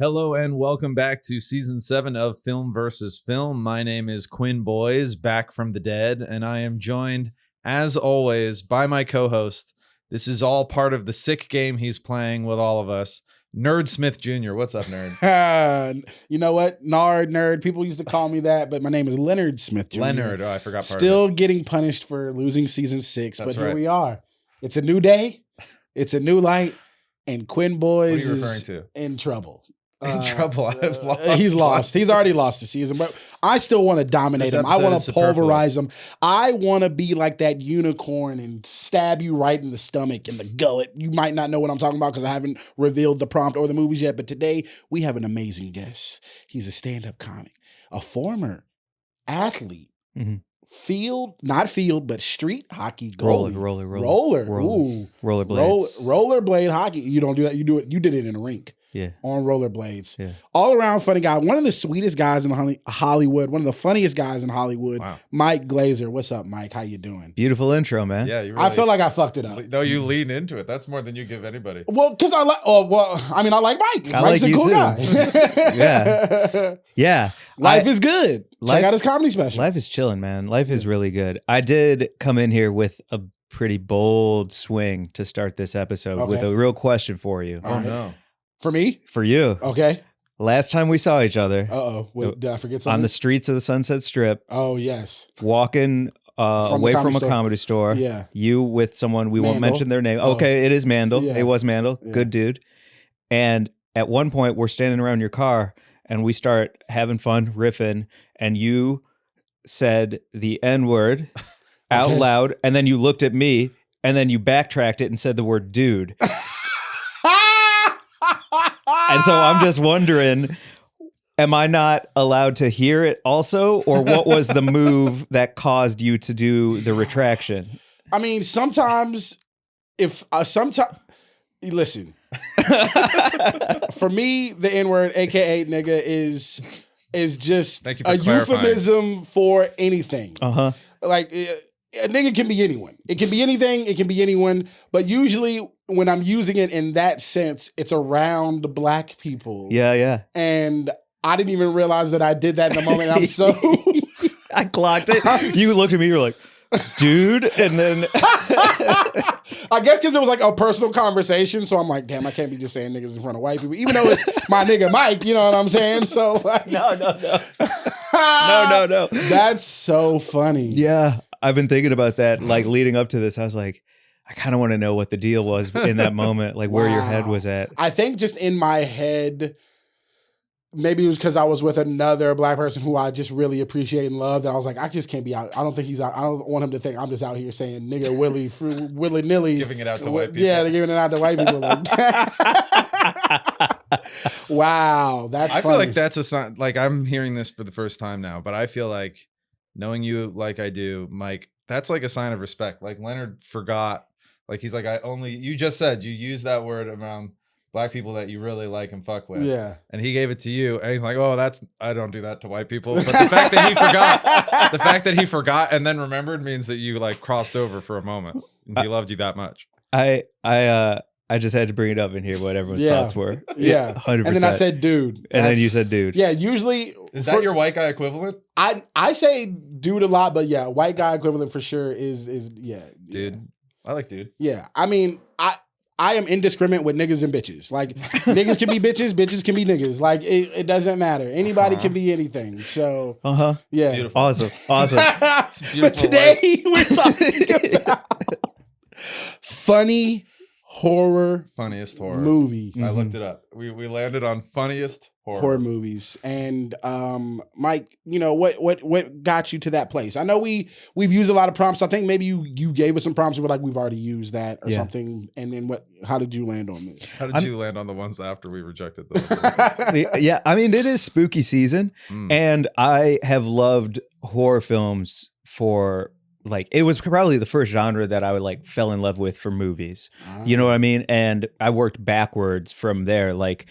Hello and welcome back to season 7 of Film versus Film. My name is Quinn Boys, back from the dead, and I am joined, as always, by my co-host. This is all part of the sick game he's playing with all of us, Nerd Smith Jr. What's up, nerd? You know what? Nerd. People used to call me that, but my name is Leonard Smith Jr. Leonard. Oh, I forgot part Still of it. getting punished for losing season 6, That's but here right. we are. It's a new day. It's a new light, and Quinn Boys What are you referring is to? in trouble. In trouble. I've lost. He's lost. He's already lost the season, but I still want to dominate This him. I episode want is to superfluous. pulverize him. I want to be like that unicorn and stab you right in the stomach and the gullet. You might not know what I'm talking about because I haven't revealed the prompt or the movies yet, but today we have an amazing guest. He's a stand-up comic, a former athlete, not field, but street hockey goalie. Roller. Ooh. Rollerblades. Rollerblade hockey. You don't do that. You do it. You did it in a rink. Yeah. On rollerblades. Yeah. All around funny guy. One of the sweetest guys in Hollywood. One of the funniest guys in Hollywood. Wow. Mike Glazer. What's up, Mike? How you doing? Beautiful intro, man. Yeah, you really, I feel like I fucked it up. No, you lean into it. That's more than you give anybody. Well, because I like. Oh, well. I mean, I like Mike. I Mike's like a you cool too. guy. Yeah. Yeah. Life is good. Check out his comedy special. Life is chilling, man. Life is really good. I did come in here with a pretty bold swing to start this episode with a real question for you. All right. No. For me? For you. Okay. Last time we saw each other Did I forget something? on the streets of the Sunset Strip, Oh, yes. walking away from a comedy store. Yeah. You with someone, we won't Mandel. mention their name. Oh. Okay, it is Mandel. Yeah. It was Mandel. Yeah. Good dude. And at one point, we're standing around your car and we start having fun, riffing, and you said the N-word out loud, and then you looked at me, and then you backtracked it and said the word dude. And so I'm just wondering, am I not allowed to hear it also? Or what was the move that caused you to do the retraction? I mean, sometimes listen. For me, the N-word, aka nigga, is just Thank you for a clarifying. euphemism for anything. Uh-huh. Like a nigga can be anyone. It can be anything. It can be anyone. But usually, when I'm using it in that sense, it's around black people. Yeah. And I didn't even realize that I did that in the moment. I'm so. I clocked it. You looked at me, you were like, dude. And then. I guess because it was like a personal conversation. So I'm like, damn, I can't be just saying niggas in front of white people, even though it's my nigga Mike, you know what I'm saying? So like, No. No. That's so funny. Yeah. I've been thinking about that, like leading up to this. I was like, I kind of want to know what the deal was in that moment, like where your head was at. I think just in my head, maybe it was because I was with another black person who I just really appreciate and love, that I was like, I just can't be out. I don't think he's out. I don't want him to think I'm just out here saying nigga willy nilly. Giving it out to white people. Yeah, they're giving it out to white people. Wow, that's I funny. feel like that's a sign. Like, I'm hearing this for the first time now, but I feel like knowing you like I do, Mike, that's like a sign of respect. Like, Leonard forgot. Like, he's like, you just said you use that word around black people that you really like and fuck with. Yeah. And he gave it to you. And he's like, oh, I don't do that to white people. But the fact that he forgot and then remembered means that you like crossed over for a moment. And he loved you that much. I just had to bring it up and hear what everyone's thoughts were. Yeah. 100%. And then I said, dude. And then you said, dude. Yeah, usually. Is that your white guy equivalent? I say dude a lot, but yeah, white guy equivalent for sure is yeah. Dude. Yeah. I like dude. Yeah. I mean, I am indiscriminate with niggas and bitches. Like, niggas can be bitches, bitches can be niggas. Like, it doesn't matter. Anybody can be anything. So, yeah. Beautiful. Awesome. But today, we're talking about funny funniest horror movie. I looked it up. We landed on funniest horror movies. And Mike, you know what got you to that place? I know we've used a lot of prompts. I think maybe you gave us some prompts. We're like, we've already used that or something. And then how did you land on this? How did you land on the ones after we rejected them? Yeah, I mean, it is spooky season, and I have loved horror films for. Like, it was probably the first genre that I would like fell in love with for movies. You know what I mean? And I worked backwards from there. Like,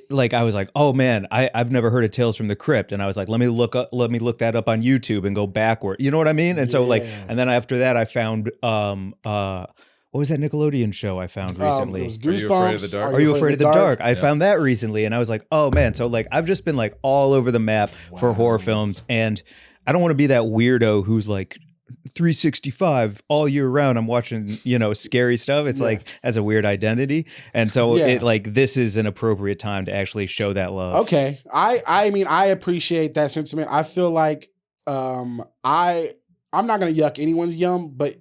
like I was like, oh man, I've never heard of Tales from the Crypt, and I was like, let me look that up on YouTube and go backward. You know what I mean? And so like, and then after that, I found what what was that Nickelodeon show I found recently? It was Are You Afraid of the Goosebumps. Dark? Are You Afraid of the Dark? I Yeah. found that recently, and I was like, oh man. So like, I've just been like all over the map for horror films, and I don't want to be that weirdo who's like 365 all year round. I'm watching, scary stuff. It's like as a weird identity, and so it like this is an appropriate time to actually show that love. Okay, I mean I appreciate that sentiment. I feel like I'm not gonna yuck anyone's yum, but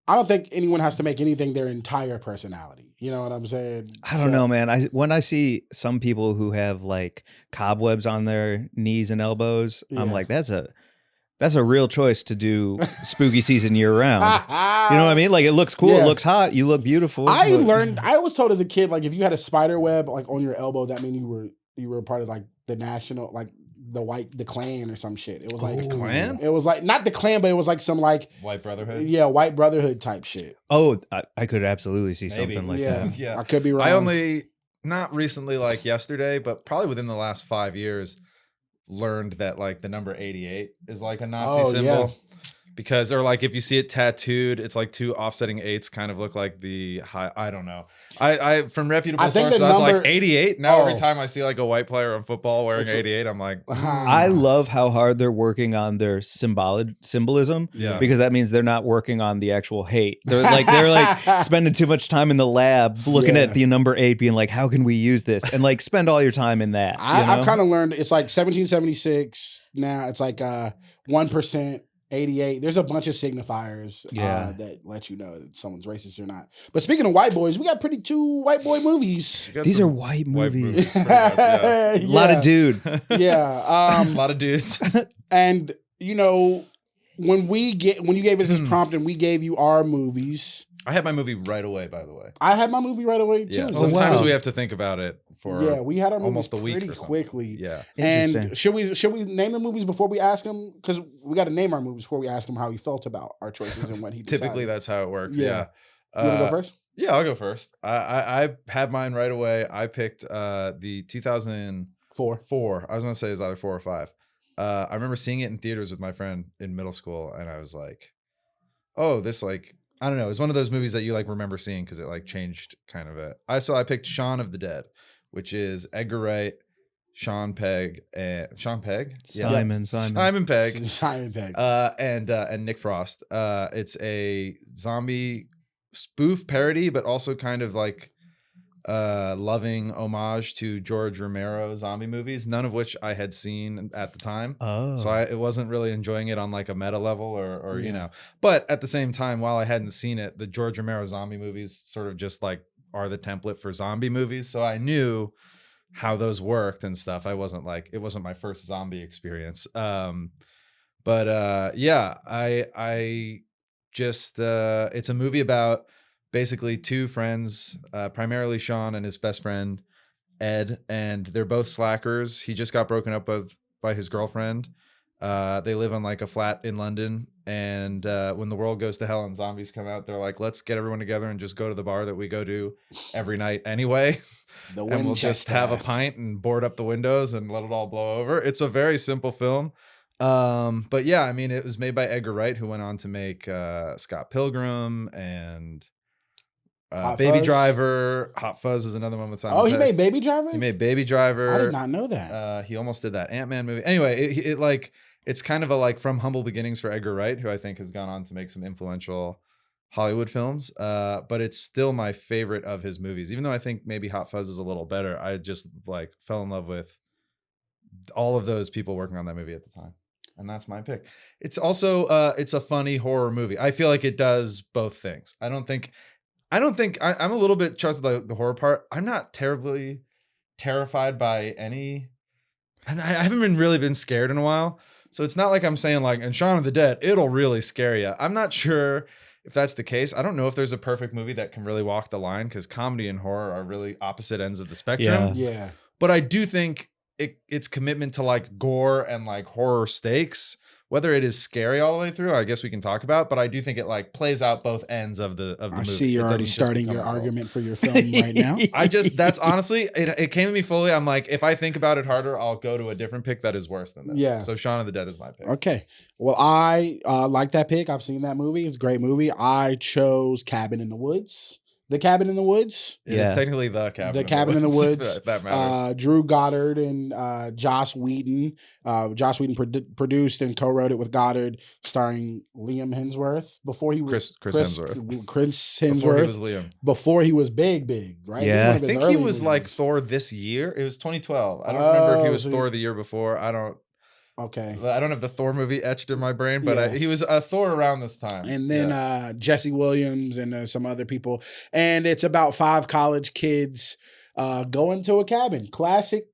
I don't think anyone has to make anything their entire personality. You know what I'm saying? I don't know, man. When I see some people who have like cobwebs on their knees and elbows, I'm like, that's a real choice to do spooky season year round. You know what I mean? Like it looks cool, it looks hot, you look beautiful. I was told as a kid, like if you had a spider web like on your elbow, that meant you were part of like the national, like the Klan or some shit. It was like the Klan? It was like not the Klan, but it was like some like White Brotherhood. Yeah, White Brotherhood type shit. Oh, I could absolutely see something like that. Yeah, I could be wrong. I only not recently, like yesterday, but probably within the last 5 years, learned that like the number 88 is like a Nazi symbol. Yeah. Because, or like if you see it tattooed, it's like two offsetting eights kind of look like the high. I don't know. I from reputable sources, I was like 88. Now every time I see like a white player on football wearing 88, I'm like, I love how hard they're working on their symbolism. Yeah. Because that means they're not working on the actual hate. They're like spending too much time in the lab looking at the number 8, being like, how can we use this? And like spend all your time in that. I've kind of learned it's like 1776 now. It's like 1%. 88. There's a bunch of signifiers that let you know that someone's racist or not. But speaking of white boys, we got two white boy movies. These are white movies. A lot of dude. Yeah. A lot of dudes. And when you gave us this prompt and we gave you our movies. I had my movie right away, by the way. I had my movie right away too. Yeah. Sometimes we have to think about it for we had our almost a movies week pretty or something. quickly. Yeah. And should we name the movies before we ask him? Because we got to name our movies before we ask him how he felt about our choices and what he decided. Typically, that's how it works. Yeah. You want to go first? Yeah, I'll go first. I had mine right away. I picked the 2004. I was going to say it was either 4 or 5. I remember seeing it in theaters with my friend in middle school, and I was like, oh, this like, I don't know. It's one of those movies that you like remember seeing because it like changed kind of it. I picked Shaun of the Dead, which is Edgar Wright, Simon Pegg, and Nick Frost. It's a zombie spoof parody, but also kind of like loving homage to George Romero zombie movies, none of which I had seen at the time. So I wasn't really enjoying it on like a meta level or but at the same time, while I hadn't seen it, the George Romero zombie movies sort of just like are the template for zombie movies. So I knew how those worked and stuff. It wasn't my first zombie experience. I just it's a movie about basically two friends, primarily Shaun and his best friend Ed, and they're both slackers. He just got broken up with by his girlfriend. They live on like a flat in London, and when the world goes to hell and zombies come out, they're like, let's get everyone together and just go to the bar that we go to every night anyway. And we'll just have a pint and board up the windows and let it all blow over. It's a very simple film. But yeah, I mean, it was made by Edgar Wright, who went on to make Scott Pilgrim and Baby Fuzz. Driver. Hot Fuzz is another one with Simon Pegg. He made Baby Driver? He made Baby Driver. I did not know that. He almost did that Ant-Man movie. Anyway, it like it's kind of a like from humble beginnings for Edgar Wright, who I think has gone on to make some influential Hollywood films. But it's still my favorite of his movies, even though I think maybe Hot Fuzz is a little better. I just like fell in love with all of those people working on that movie at the time. And that's my pick. It's also it's a funny horror movie. I feel like it does both things. I'm a little bit trusted the horror part. I'm not terribly terrified by any, and I haven't really been scared in a while. So it's not like I'm saying like, in Shaun of the Dead, it'll really scare you. I'm not sure if that's the case. I don't know if there's a perfect movie that can really walk the line, because comedy and horror are really opposite ends of the spectrum. Yeah. But I do think its commitment to like gore and like horror stakes whether it is scary all the way through, I guess we can talk about, but I do think it like plays out both ends of the movie. I see you're It already doesn't just starting become your a cult. argument for your film right now. That's honestly, it came to me fully. I'm like, if I think about it harder, I'll go to a different pick that is worse than this. Yeah. So Shaun of the Dead is my pick. Okay. Well, I like that pick. I've seen that movie. It's a great movie. I chose Cabin in the Woods. The Cabin in the Woods. It is technically the Cabin. The Cabin in the Woods. If that matters. Drew Goddard and Joss Whedon. Joss Whedon produced and co-wrote it with Goddard, starring Liam Hemsworth before he was Chris Hemsworth. Chris Hemsworth. Before he was Liam. Before he was big, right? Yeah. I think he was like Thor this year. It was 2012. I don't remember if he was Thor the year before. I don't have the Thor movie etched in my brain, but he was Thor around this time. And then Jesse Williams and some other people. And it's about 5 college kids going to a cabin. Classic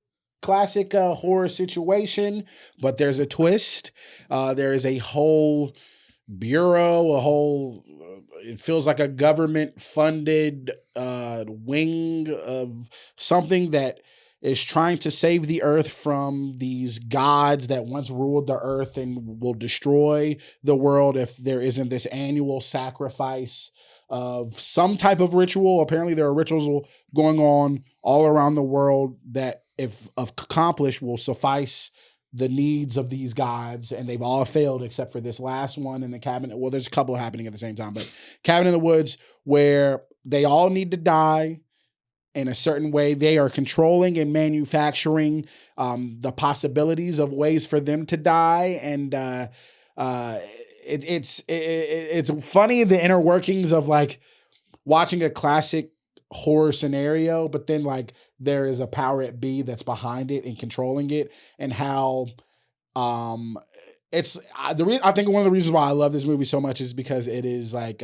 horror situation, but there's a twist. There is a whole bureau, it feels like a government-funded wing of something that is trying to save the earth from these gods that once ruled the earth and will destroy the world if there isn't this annual sacrifice of some type of ritual. Apparently there are rituals going on all around the world that, if accomplished, will suffice the needs of these gods, and they've all failed except for this last one in the cabin. Well, there's a couple happening at the same time, but Cabin in the Woods, where they all need to die in a certain way. They are controlling and manufacturing the possibilities of ways for them to die, and it's funny, the inner workings of like watching a classic horror scenario, but then like there is a power at B that's behind it and controlling it, and how it's the reason. I think one of the reasons why I love this movie so much is because it is like,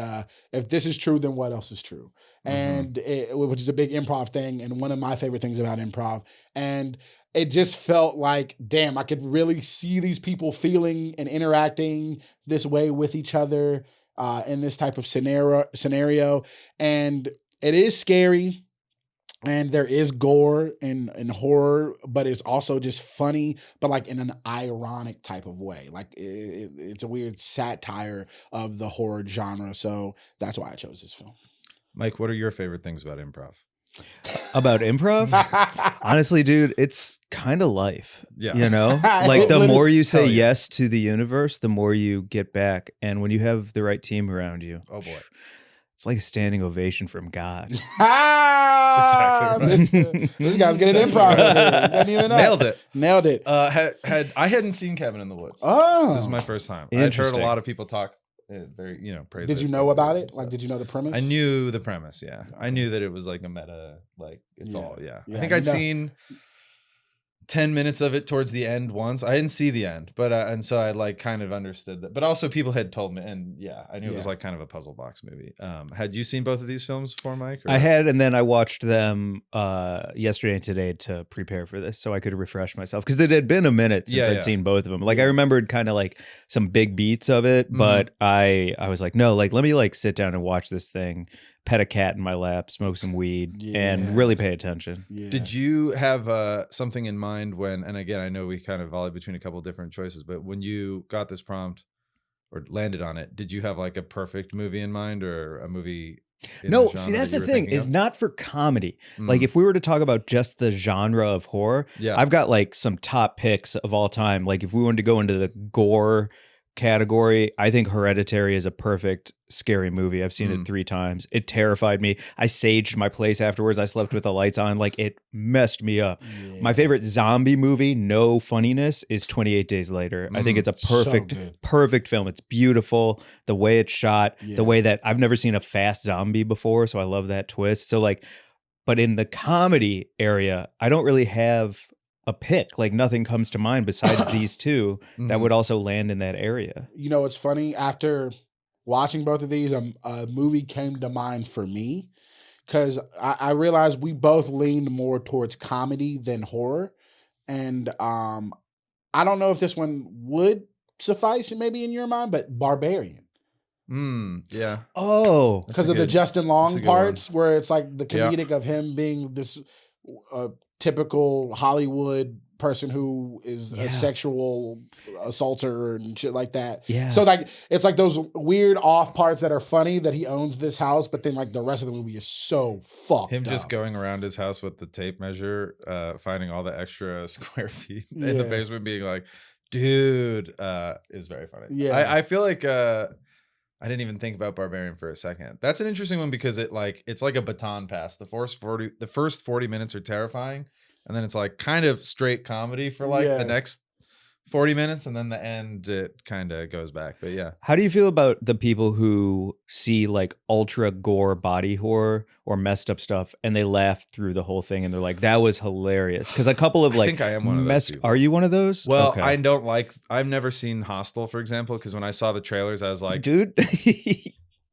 if this is true, then what else is true? And which is a big improv thing, and one of my favorite things about improv. And it just felt like, damn, I could really see these people feeling and interacting this way with each other in this type of scenario. And it is scary. And there is gore and horror, but it's also just funny, but like in an ironic type of way. Like it's a weird satire of the horror genre. So that's why I chose this film. Mike, what are your favorite things about improv? About improv? Honestly, dude, it's kind of life. Yeah. You know? Like the more you say Hell yeah. yes to the universe, the more you get back. And when you have the right team around you, Oh boy. it's like a standing ovation from God. That's exactly right. This guy's good at improv. Doesn't even know. Nailed it. I hadn't seen Cabin in the Woods. Oh, This is my first time. I'd heard a Interesting. lot of people talk very, praise did it. you know about it? Like, did you know the premise? I knew the premise, yeah. I knew that it was like a meta, like it's Yeah. all, yeah. Yeah, I think you I'd know. seen 10 minutes of it towards the end once. I didn't see the end, but and so I like kind of understood that. But also people had told me, and yeah, I knew it was Yeah. like kind of a puzzle box movie. Had you seen both of these films before, Mike? or- I had, and then I watched them yesterday and today to prepare for this, so I could refresh myself, because it had been a minute since Yeah, I'd yeah. seen both of them. Like I remembered kind of like some big beats of it, but I was like, no, like let me like sit down and watch this thing, pet a cat in my lap, smoke some weed, Yeah. and really pay attention. Yeah. Did you have something in mind when, and again, I know we kind of volleyed between a couple of different choices, but when you got this prompt or landed on it, did you have like a perfect movie in mind, or a movie? in No, the see, genre that's that the you were thing, thinking is of? not for comedy. Mm. Like if we were to talk about just the genre of horror, Yeah. I've got like some top picks of all time. Like if we wanted to go into the gore category, I think Hereditary is a perfect scary movie. I've seen it 3 times. It terrified me. I saged my place afterwards. I slept with the lights on. Like it messed me up. Yeah. My favorite zombie movie, no funniness, is 28 Days Later. I think it's a So perfect, good. perfect film. It's beautiful. The way it's shot, Yeah. the way that I've never seen a fast zombie before. So I love that twist. So like, but in the comedy area, I don't really have a pick. Like nothing comes to mind besides these two that Mhm. would also land in that area. You know, it's funny. After watching both of these, a movie came to mind for me, because I realized we both leaned more towards comedy than horror. And I don't know if this one would suffice maybe in your mind, but Barbarian. Yeah. Oh, That's Because a of the good- Justin that's Long a good parts where it's like the Yeah. comedic of him being this typical Hollywood person who is a sexual assaulter and shit like that. Yeah. So like it's like those weird off parts that are funny that he owns this house, but then like the rest of the movie is so fucked Him up. just going around his house with the tape measure, finding all the extra square feet in the basement, being like, dude, is very funny. Yeah. I feel like I didn't even think about Barbarian for a second. That's an interesting one because it's like a baton pass. The first 40 minutes are terrifying, and then it's like kind of straight comedy for like the next 40 minutes, and then the end it kind of goes back. But yeah. How do you feel about the people who see like ultra gore body horror or messed up stuff and they laugh through the whole thing and they're like, that was hilarious? Because a couple of like, I think I am one of those people. Are you one of those? Well, Okay. I've never seen Hostel, for example, because when I saw the trailers, I was like, dude.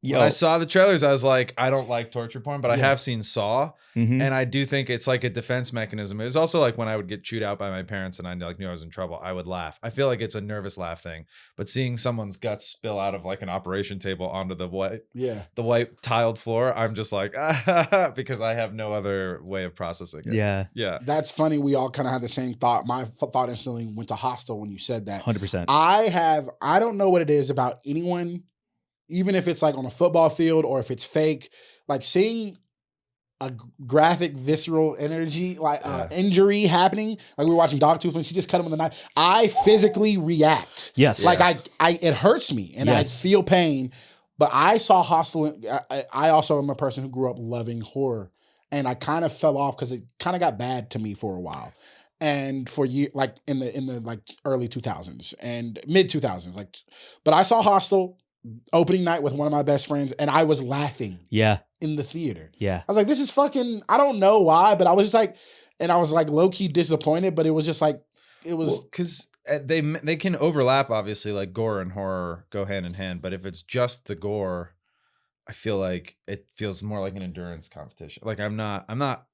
When I saw the trailers, I was like, I don't like torture porn, but I have seen Saw, and I do think it's like a defense mechanism. It was also like when I would get chewed out by my parents and I like knew I was in trouble, I would laugh. I feel like it's a nervous laugh thing, but seeing someone's guts spill out of like an operation table onto the white tiled floor, I'm just like, because I have no other way of processing it. Yeah. That's funny. We all kind of had the same thought. My thought instantly went to Hostel when you said that. 100%. I don't know what it is about anyone, even if it's like on a football field or if it's fake, like seeing a graphic, visceral energy, like injury happening. Like we were watching Dogtooth when she just cut him with a knife. I physically react. Yes. Like it hurts me and I feel pain. But I saw Hostel. I also am a person who grew up loving horror, and I kind of fell off because it kind of got bad to me for a while. And for years, like in the like early 2000s and mid 2000s, like, but I saw Hostel opening night with one of my best friends, and I was laughing. In the theater. I was like, this is fucking. I don't know why, but I was just like, and I was like low key disappointed, but it was just like, it was because they can overlap. Obviously, like gore and horror go hand in hand, but if it's just the gore, I feel like it feels more like an endurance competition. Like I'm not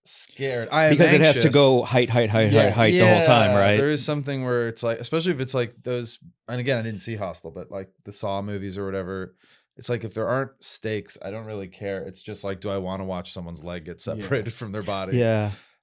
scared. I am because anxious. It has to go height the whole time, right? There is something where it's like, especially if it's like those. And again, I didn't see Hostel, but like the Saw movies or whatever. It's like if there aren't stakes, I don't really care. It's just like, do I want to watch someone's leg get separated from their body?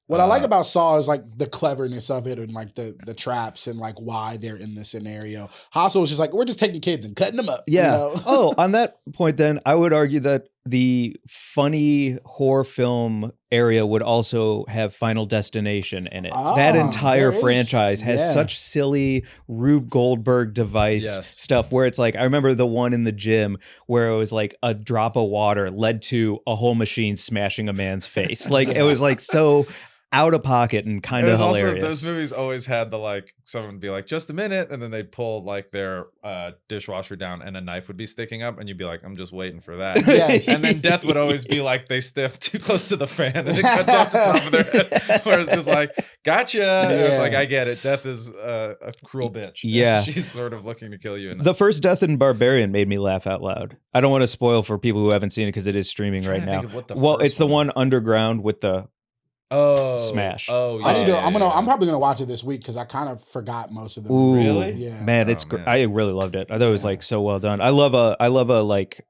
What I like about Saw is like the cleverness of it and like the traps and like why they're in this scenario. Hostel was just like, we're just taking kids and cutting them up. You know? Oh, on that point then, I would argue that the funny horror film area would also have Final Destination in it. That entire franchise has such silly Rube Goldberg device stuff where it's like, I remember the one in the gym where it was like a drop of water led to a whole machine smashing a man's face. Like it was like so out of pocket and kind of hilarious. Also, those movies always had the like, someone would be like, just a minute, and then they'd pull like their dishwasher down and a knife would be sticking up, and you'd be like, I'm just waiting for that. And then death would always be like, they stiff too close to the fan and it cuts off the top of their head. Where it's just like, gotcha. It's like, I get it. Death is a cruel bitch. She's sort of looking to kill you. The first death in Barbarian made me laugh out loud. I don't want to spoil for people who haven't seen it because it is streaming right now. Well, it's the one underground with the smash. I'm probably gonna watch it this week because I kind of forgot most of them. Ooh, really? Yeah. Man, it's great. I really loved it. I thought it was like so well done. I love a like,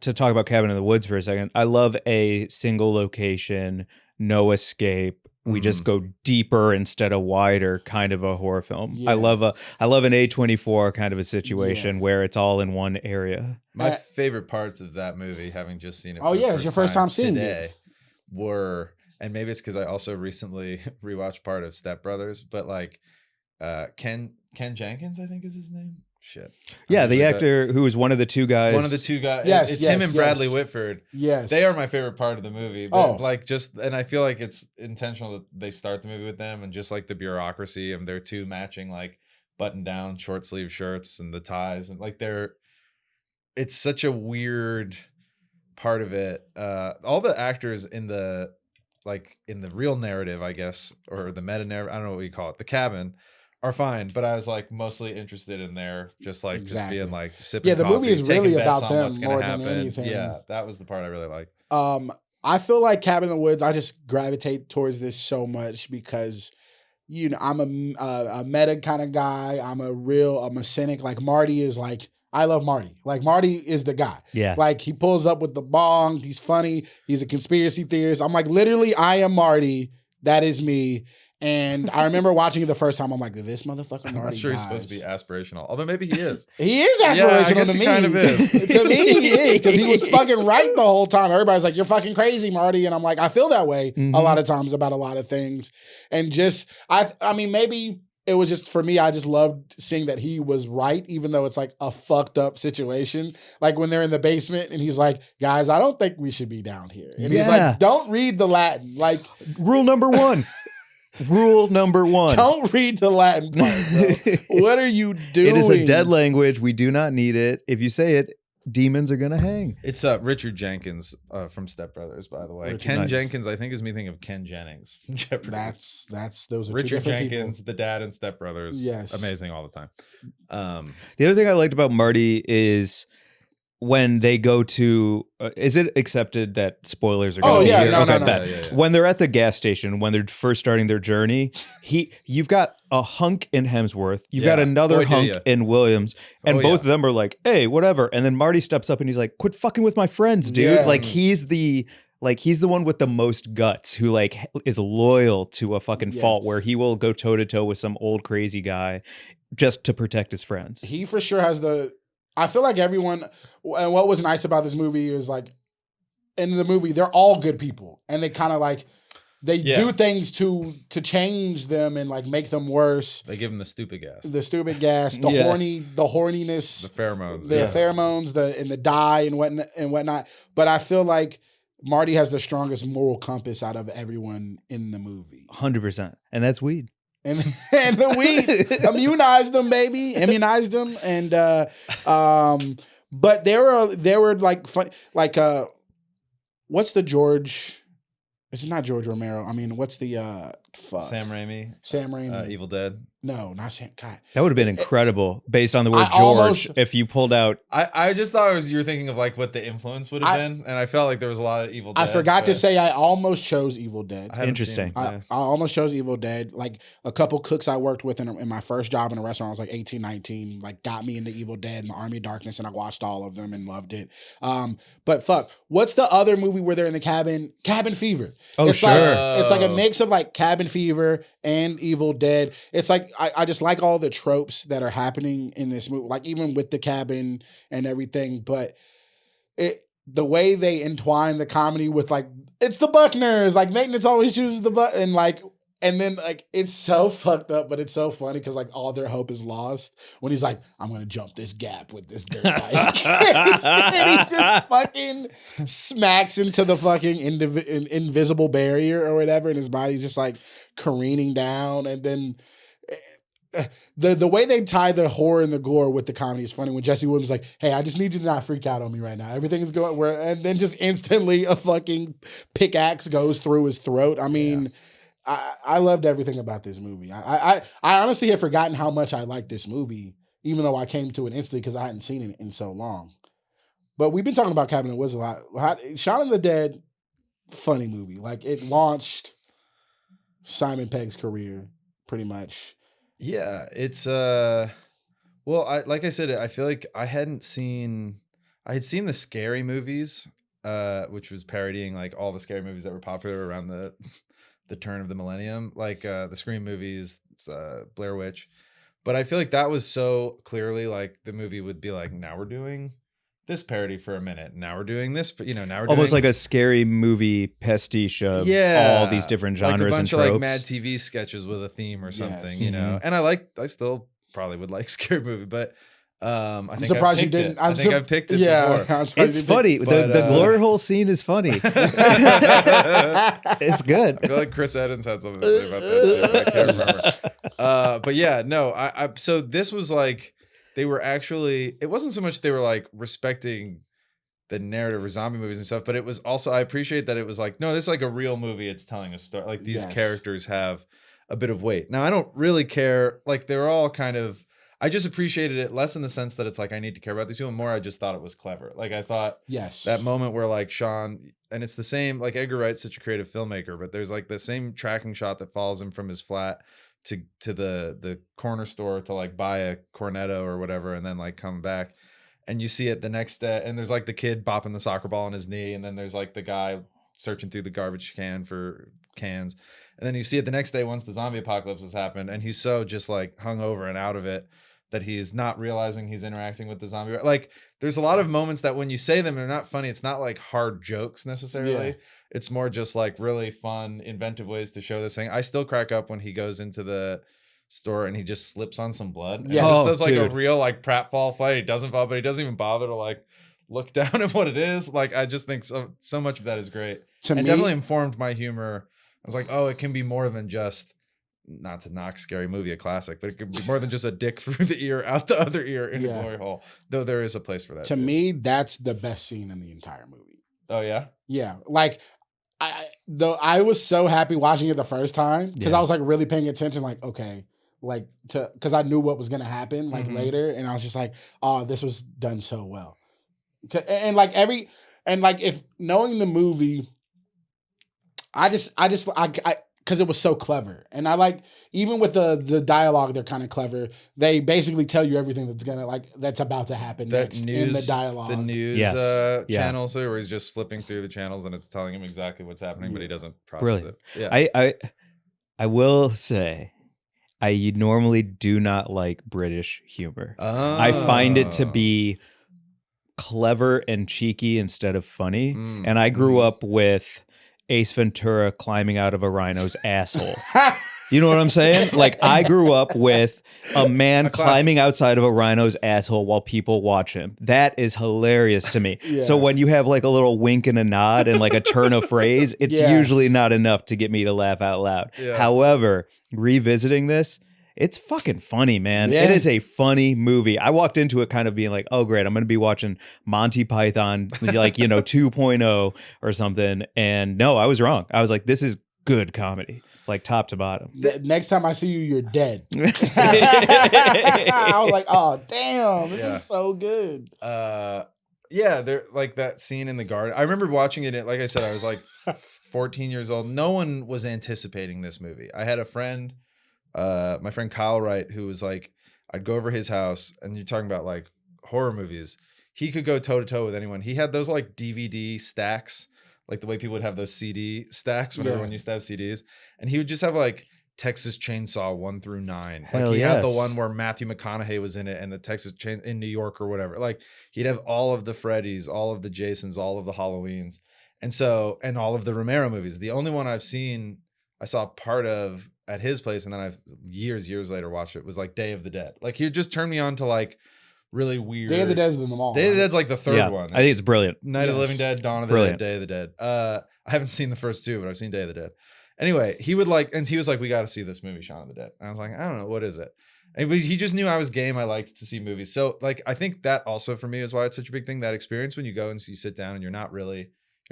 to talk about Cabin in the Woods for a second. I love a single location, no escape. We just go deeper instead of wider, kind of a horror film. I love an A24 kind of a situation where it's all in one area. My favorite parts of that movie, having just seen it. It's your first time seeing it. Were, and maybe it's because I also recently rewatched part of Step Brothers, but like Ken Jenkins, I think is his name. Shit. Yeah, the actor who was one of the two guys. Yes, it's him and Bradley Whitford. Yes, they are my favorite part of the movie. Like and I feel like it's intentional that they start the movie with them, and just like the bureaucracy of their two matching like button down short sleeve shirts and the ties, and like it's such a weird part of it. All the actors in the real narrative, I guess, or the meta narrative, I don't know what you call it, the cabin, are fine, but I was like mostly interested in their just being like sipping coffee. The movie is really about them more than anything. Yeah, that was the part I really liked. I feel like Cabin in the Woods, I just gravitate towards this so much because, you know, I'm a meta kind of guy. I'm a cynic. Like Marty is like, I love Marty. Like Marty is the guy. Yeah. Like he pulls up with the bong. He's funny. He's a conspiracy theorist. I'm like, literally, I am Marty. That is me. And I remember watching it the first time. I'm like, this motherfucker I'm Marty not sure he's dies. supposed to be aspirational, although maybe he is. He is Yeah, I aspirational guess to he me. kind of is. To me, he is, because he was fucking right the whole time. Everybody's like, you're fucking crazy, Marty. And I'm like, I feel that way a lot of times about a lot of things. And just, I mean, maybe it was just, for me, I just loved seeing that he was right, even though it's like a fucked up situation. Like when they're in the basement and he's like, guys, I don't think we should be down here. And he's like, don't read the Latin. Like, rule number one. Rule number one. Don't read the Latin part, bro. What are you doing? It is a dead language. We do not need it. If you say it, demons are gonna hang. It's Richard Jenkins from Step Brothers, by the way. Richard, Ken nice. Jenkins, I think, is me thinking of Ken Jennings from Jeopardy. That's those are two Richard different Jenkins, people. the dad in Step Brothers. Yes. Amazing all the time. The other thing I liked about Marty is when they go to, is it accepted that spoilers are going to be here? No, Okay, no. bet. Yeah. When they're at the gas station, when they're first starting their journey, you've got a hunk in Hemsworth, you've got another hunk in Williams, and both of them are like, hey, whatever. And then Marty steps up and he's like, quit fucking with my friends, dude. Yeah. Like he's the one with the most guts, who like is loyal to a fucking fault, where he will go toe to toe with some old crazy guy just to protect his friends. He for sure has I feel like everyone, and what was nice about this movie is like, in the movie, they're all good people. And they kind of like, they do things to change them and like make them worse. They give him the stupid gas. The stupid gas, the horniness. The pheromones. The pheromones, and the dye and whatnot. But I feel like Marty has the strongest moral compass out of everyone in the movie. 100%. And that's weed. And the weed immunized them, baby. Immunized them. And but they were like fun, like what's the George? It's not George Romero. I mean, what's the Sam Raimi. Sam Raimi. Evil Dead. No, not Sam. God. That would have been incredible based on the word George. If you pulled out, I just thought you were thinking of like what the influence would have been, and I felt like there was a lot of Evil Dead. I forgot to say I almost chose Evil Dead. Interesting. I almost chose Evil Dead. Like a couple cooks I worked with in my first job in a restaurant, I was like 18, 19, like got me into Evil Dead and the Army of Darkness, and I watched all of them and loved it. But fuck, what's the other movie where they're in the cabin? Cabin Fever. Oh, it's sure. It's like a mix of like Cabin Fever and Evil Dead. It's like I just like all the tropes that are happening in this movie, like even with the cabin and everything. But the way they entwine the comedy with like, it's the Buckners, like maintenance always chooses the Buck, and then like it's so fucked up, but it's so funny because like all their hope is lost when he's like, I'm gonna jump this gap with this dirt bike. And he just fucking smacks into the fucking invisible barrier or whatever, and his body's just like careening down. And then the way they tie the horror and the gore with the comedy is funny. When Jesse Williams is like, hey, I just need you to not freak out on me right now. Everything is going where, and then just instantly a fucking pickaxe goes through his throat. I mean, I loved everything about this movie. I honestly had forgotten how much I liked this movie, even though I came to it instantly because I hadn't seen it in so long. But we've been talking about Cabin in the Woods a lot. Shaun of the Dead, funny movie. Like it launched Simon Pegg's career pretty much. Yeah, it's well, like I said, I feel like I had seen the Scary Movies, which was parodying like all the scary movies that were popular around the turn of the millennium, like the Scream movies, Blair Witch. But I feel like that was so clearly like the movie would be like, now we're doing this parody for a minute, now we're doing this, but now we're almost doing like a scary movie pastiche of all these different genres, like a bunch and of tropes. like Mad TV sketches with a theme or something, Yes. And I still probably would like Scary Movie, but I'm surprised you didn't. I think I've picked it before. It's funny. But, the glory hole scene is funny. It's good. I feel like Chris Evans had something to say about that too. I can't remember. But yeah, no. So this was like they were actually. It wasn't so much they were like respecting the narrative or zombie movies and stuff, but it was also, I appreciate that it was like, no, this is like a real movie. It's telling a story. Like these characters have a bit of weight. Now I don't really care. Like they're all kind of. I just appreciated it less in the sense that it's like I need to care about these people, more I just thought it was clever. Like I thought that moment where like Shaun, and it's the same, like Edgar Wright's such a creative filmmaker, but there's like the same tracking shot that follows him from his flat to the corner store to like buy a cornetto or whatever, and then like come back, and you see it the next day, and there's like the kid bopping the soccer ball on his knee, and then there's like the guy searching through the garbage can for cans. And then you see it the next day once the zombie apocalypse has happened, and he's so just like hungover and out of it that he's not realizing he's interacting with the zombie. Like, there's a lot of moments that when you say them, they're not funny. It's not like hard jokes necessarily. Yeah. It's more just like really fun, inventive ways to show this thing. I still crack up when he goes into the store and he just slips on some blood. And Yeah. just Oh, does like a dude. real like pratfall fight. He doesn't fall, but he doesn't even bother to like look down at what it is. Like, I just think so much of that is great. To And me, definitely informed my humor. I was like, oh, it can be more than just, not to knock Scary Movie, a classic, but it could be more than just a dick through the ear, out the other ear in a glory hole. Though there is a place for that. to too. me, that's the best scene in the entire movie. Oh yeah. Yeah, like I was so happy watching it the first time because I was like really paying attention. Like, okay, like because I knew what was gonna happen like later, and I was just like, oh, this was done so well. And like if knowing the movie, I because it was so clever, and I like even with the dialogue, they're kind of clever. They basically tell you everything that's about to happen next in the dialogue. The news channel, so where he's just flipping through the channels and it's telling him exactly what's happening, but he doesn't process it. Yeah, I will say, I normally do not like British humor. I find it to be clever and cheeky instead of funny, and I grew up with Ace Ventura climbing out of a rhino's asshole. You know what I'm saying? Like, I grew up with a man climbing outside of a rhino's asshole while people watch him. That is hilarious to me. Yeah. So when you have like a little wink and a nod and like a turn of phrase, it's usually not enough to get me to laugh out loud. Yeah. However, revisiting this, it's fucking funny, man. Yeah. It is a funny movie. I walked into it kind of being like, oh, great, I'm going to be watching Monty Python, like, 2.0 or something. And no, I was wrong. I was like, this is good comedy, like top to bottom. Next time I see you, you're dead. I was like, oh, damn, this is so good. Yeah, they're like that scene in the garden. I remember watching it. Like I said, I was like 14 years old. No one was anticipating this movie. I had a friend, my friend Kyle Wright, who was like, I'd go over his house, and you're talking about like horror movies. He could go toe to toe with anyone. He had those like DVD stacks, like the way people would have those CD stacks when everyone used to have CDs. And he would just have like Texas Chainsaw 1 through 9. Hell like he had the one where Matthew McConaughey was in it, and the Texas Chain in New York or whatever. Like he'd have all of the Freddys, all of the Jasons, all of the Halloweens. And all of the Romero movies. The only one I saw part of at his place, and then I've years later watched it, was like Day of the Dead. Like he just turned me on to like really weird. Day of the Dead's in them all. Day of the Dead's like the third one. I think it's brilliant. Night of the Living Dead, Dawn of the Dead, Day of the Dead. I haven't seen the first two, but I've seen Day of the Dead. Anyway, he was like, we got to see this movie, Shaun of the Dead. And I was like, I don't know, what is it? And he just knew I was game. I liked to see movies. So like, I think that also for me is why it's such a big thing, that experience when you go and you sit down and you're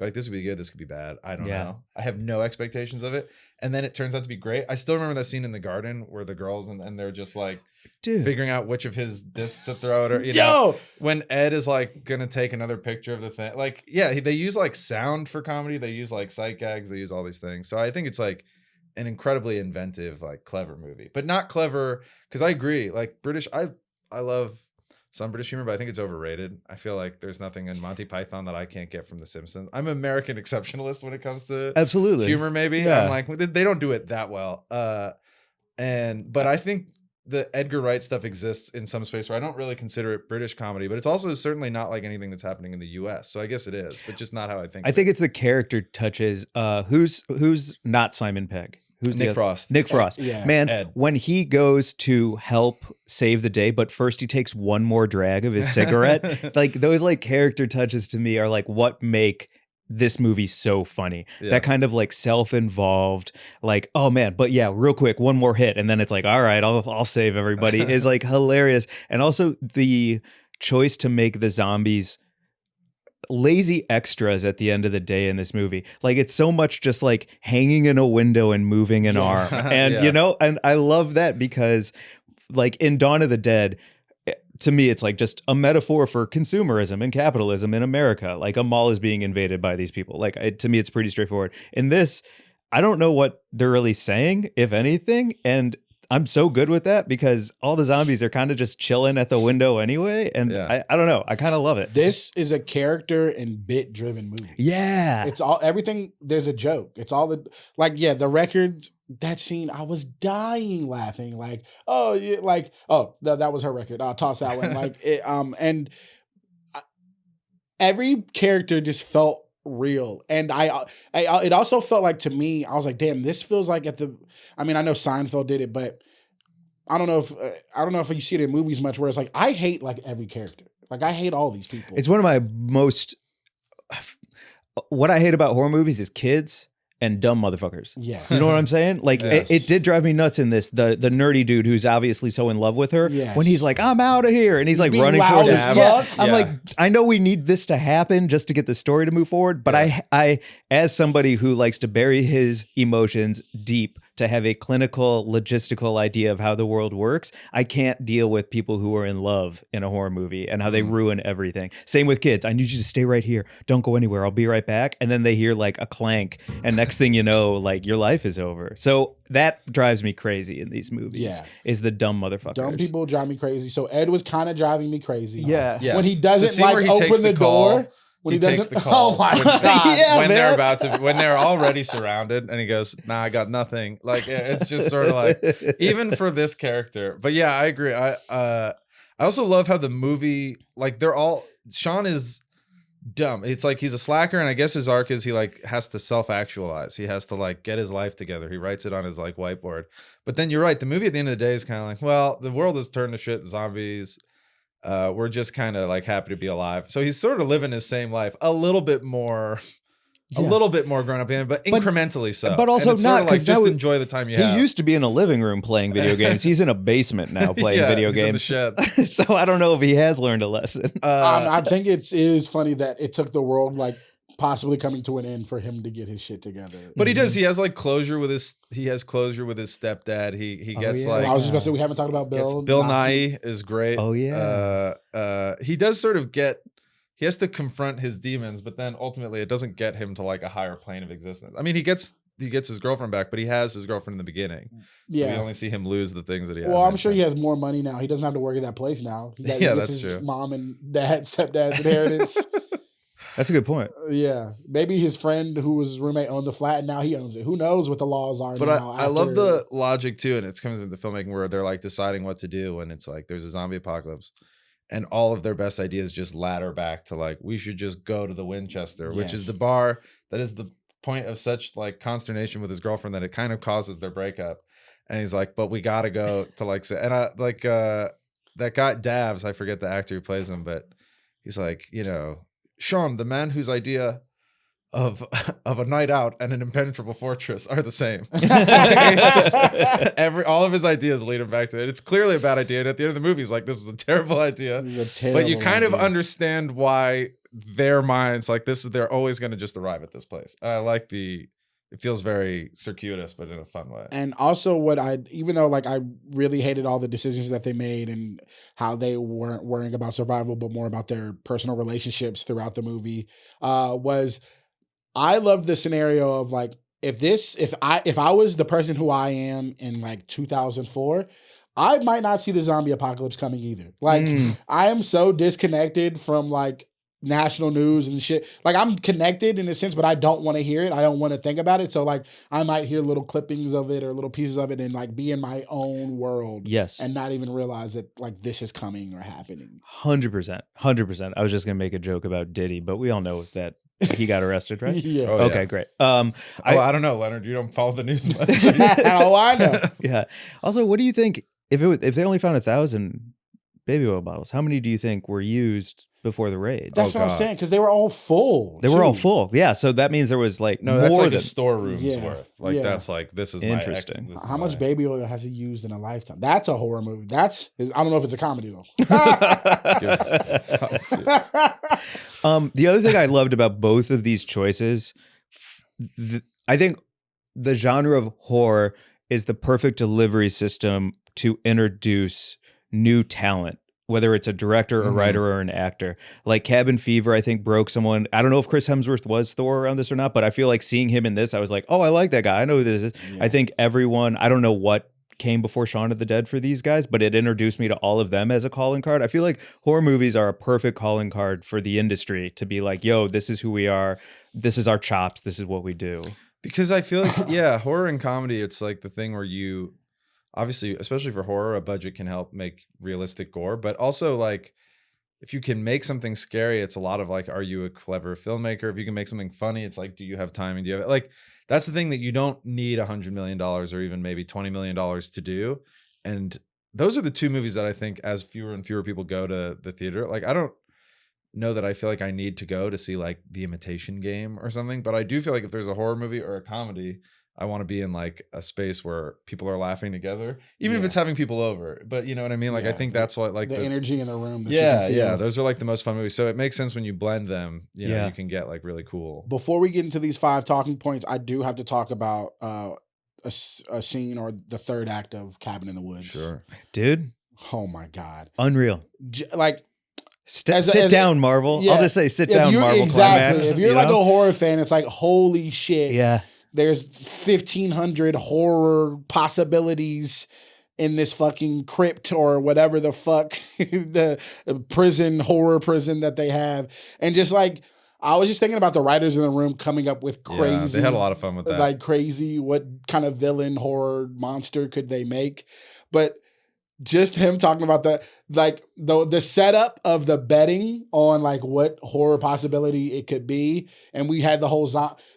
like, this would be good, this could be bad. I don't know. I have no expectations of it. And then it turns out to be great. I still remember that scene in the garden where the girls and they're just like figuring out which of his discs to throw at her. You know, when Ed is like gonna take another picture of the thing. Like, they use like sound for comedy. They use like sight gags. They use all these things. So I think it's like an incredibly inventive, like clever movie, but not clever. Cause I agree. Like British, I love some British humor, but I think it's overrated. I feel like there's nothing in Monty Python that I can't get from The Simpsons. I'm an American exceptionalist when it comes to humor, maybe. Yeah. I'm like, they don't do it that well. But I think the Edgar Wright stuff exists in some space where I don't really consider it British comedy, but it's also certainly not like anything that's happening in the US. So I guess it is, but just not how I think. I think it's the character touches. Who's not Simon Pegg? Who's Nick Frost? Nick Frost. Man, Ed. When he goes to help save the day, but first he takes one more drag of his cigarette. Like those like character touches to me are like what make this movie so funny. That kind of like self-involved, like, oh man, but yeah, real quick, one more hit, and then it's like, all right, I'll save everybody is like hilarious. And also the choice to make the zombies lazy extras at the end of the day in this movie. Like it's so much just like hanging in a window and moving an arm. And and I love that because like in Dawn of the Dead, to me, it's like just a metaphor for consumerism and capitalism in America. Like a mall is being invaded by these people. Like to me, it's pretty straightforward. In this, I don't know what they're really saying, if anything. And I'm so good with that because all the zombies are kind of just chilling at the window anyway. And I don't know. I kind of love it. This is a character and bit driven movie. Yeah. It's all everything. There's a joke. It's all the the records. That scene, I was dying laughing. Like, oh yeah, like that was her record. I'll toss that one. Like it, and every character just felt real, and I it also felt like to me, I was like, damn, this feels like I know Seinfeld did it, but I don't know if you see it in movies much, where it's like I hate like every character, like I hate all these people. It's one of my most. What I hate about horror movies is kids and dumb motherfuckers. Yeah. You know what I'm saying? Like Yes. it did drive me nuts in this. The nerdy dude who's obviously so in love with her Yes. when he's like, I'm out of here. And he's like being running loud towards as his fuck. I'm Yeah. like, I know we need this to happen just to get the story to move forward. But I as somebody who likes to bury his emotions deep to have a clinical, logistical idea of how the world works, I can't deal with people who are in love in a horror movie and how they ruin everything. Same with kids. I need you to stay right here. Don't go anywhere. I'll be right back. And then they hear like a clank. And next thing you know, like your life is over. So that drives me crazy in these movies. Yeah. Is the dumb motherfuckers. Dumb people drive me crazy. So Ed was kind of driving me crazy. Yeah. Yes. When he The doesn't scene where like he takes open the call, door. When he takes doesn't. the call Oh my when, god. Yeah, when they're man. when they're already surrounded, and he goes, "Nah, I got nothing." Like it's just sort of like even for this character. But yeah, I agree. I also love how the movie, like Shaun is dumb. It's like he's a slacker, and I guess his arc is he like has to self-actualize. He has to like get his life together. He writes it on his like whiteboard. But then you're right, the movie at the end of the day is kind of like, well, the world has turned to shit, zombies. We're just kind of like happy to be alive. So he's sort of living his same life, a little bit more grown up in, but incrementally so. But also and it's not, sort of like 'cause just now enjoy the time you He have. used to be in a living room playing video games. He's in a basement now playing video he's in the games. shed. So I don't know if he has learned a lesson. I think it is funny that it took the world like possibly coming to an end for him to get his shit together. But he does. He has like closure with his. He has closure with his stepdad. He gets yeah. like. I was just gonna say we haven't talked about Bill. Bill Nye is great. Oh, yeah. He does sort of get. He has to confront his demons, but then ultimately it doesn't get him to like a higher plane of existence. I mean, he gets his girlfriend back, but he has his girlfriend in the beginning. So Yeah. we only see him lose the things that he. Well, I'm sure he has more money now. He doesn't have to work at that place now. He gets that's his true. mom and stepdad's inheritance. That's a good point. Yeah, maybe his friend who was his roommate owned the flat, and now he owns it. Who knows what the laws are? But now I love after- the logic too, and it comes with the filmmaking where they're like deciding what to do, and it's like there's a zombie apocalypse, and all of their best ideas just ladder back to like we should just go to the Winchester, which is Yes. the bar that is the point of such like consternation with his girlfriend that it kind of causes their breakup. And he's like, but we gotta go to like, and I like that guy Davs, I forget the actor who plays him, but he's like, Shaun, the man whose idea of a night out and an impenetrable fortress are the same. It's just, all of his ideas lead him back to it. It's clearly a bad idea. And at the end of the movie, he's like, this was a terrible idea. But you kind of understand why their minds like this is they're always going to just arrive at this place. And I like it feels very circuitous, but in a fun way. And also even though like I really hated all the decisions that they made and how they weren't worrying about survival, but more about their personal relationships throughout the movie, was I loved the scenario of like, if I was the person who I am in like 2004, I might not see the zombie apocalypse coming either. Like I am so disconnected from like national news and shit. Like I'm connected in a sense, but I don't want to hear it. I don't want to think about it. So like I might hear little clippings of it or little pieces of it and like be in my own world. Yes. And not even realize that like this is coming or happening. 100%. 100%. I was just going to make a joke about Diddy, but we all know that he got arrested, right? Yeah. Oh, Okay, yeah. great. I don't know, Leonard. You don't follow the news much. Oh, I know. Yeah. Also, what do you think if they only found 1,000 baby oil bottles? How many do you think were used before the raid? That's what I'm saying, because they were all full. They were all too. full. Yeah. So that means there was like No, more that's like than a storeroom's Yeah, worth. Like yeah. that's like this is Interesting. My ex, this How is much my- baby oil has he used in a lifetime? That's a horror movie. I don't know if it's a comedy though. The other thing I loved about both of these choices, I think the genre of horror is the perfect delivery system to introduce new talent, whether it's a director, a writer, or an actor. Like Cabin Fever, I think broke someone. I don't know if Chris Hemsworth was Thor around this or not, but I feel like seeing him in this, I was like, oh, I like that guy. I know who this is. Yeah. I think everyone, I don't know what came before Shaun of the Dead for these guys, but it introduced me to all of them as a calling card. I feel like horror movies are a perfect calling card for the industry to be like, yo, this is who we are. This is our chops. This is what we do. Because I feel like, yeah, horror and comedy, it's like the thing where you, obviously, especially for horror, a budget can help make realistic gore, but also like, if you can make something scary, it's a lot of like, are you a clever filmmaker? If you can make something funny, it's like, do you have timing? Do you have like, that's the thing that you don't need $100 million or even maybe $20 million to do. And those are the two movies that I think as fewer and fewer people go to the theater. Like, I don't know that I feel like I need to go to see like The Imitation Game or something, but I do feel like if there's a horror movie or a comedy, I want to be in like a space where people are laughing together, even if it's having people over. But you know what I mean? Like, I think that's what like the energy in the room. That yeah, you can feel. those are like the most fun movies. So it makes sense when you blend them. You know, you can get like really cool. Before we get into these 5 talking points, I do have to talk about a scene or the third act of Cabin in the Woods. Sure, dude. Oh my God, unreal. Like. Sit down, Marvel. Yeah, I'll just say sit down, Marvel. Exactly. Climax, if you're like a horror fan, it's like, holy shit. Yeah. There's 1,500 horror possibilities in this fucking crypt or whatever the fuck, the horror prison that they have. And just like, I was just thinking about the writers in the room coming up with crazy. Yeah, they had a lot of fun with that. Like crazy, what kind of villain, horror, monster could they make? But just him talking about the setup of the betting on like what horror possibility it could be, and we had the whole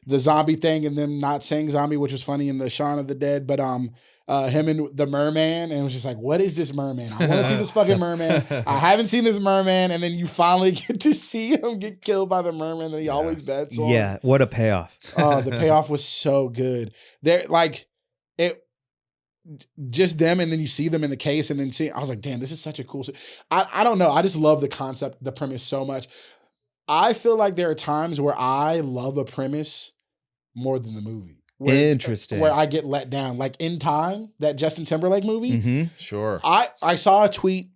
the zombie thing and them not saying zombie, which was funny in the Shaun of the Dead, but him and the merman, and it was just like, what is this merman? I want to see this fucking merman. I haven't seen this merman, and then you finally get to see him get killed by the merman that he always bets on. Yeah, what a payoff! Oh, the payoff was so good. They're like it. Just them, and then you see them in the case, and then I was like, damn, this is such a cool. I don't know. I just love the concept, the premise so much. I feel like there are times where I love a premise more than the movie. Interesting. Where I get let down. Like In Time, that Justin Timberlake movie. Mm-hmm. Sure. I saw a tweet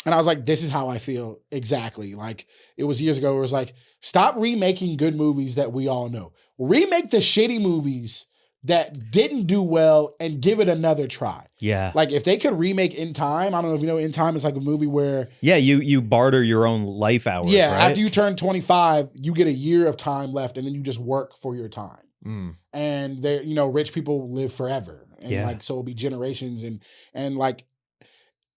and I was like, this is how I feel exactly. Like it was years ago where it was like, stop remaking good movies that we all know. Remake the shitty movies that didn't do well and give it another try. Yeah. Like if they could remake In Time, I don't know if you know, In Time is like a movie where... Yeah, you barter your own life hours, yeah, right? after you turn 25, you get a year of time left and then you just work for your time. And they're, you know, rich people live forever. And like, so it'll be generations and like,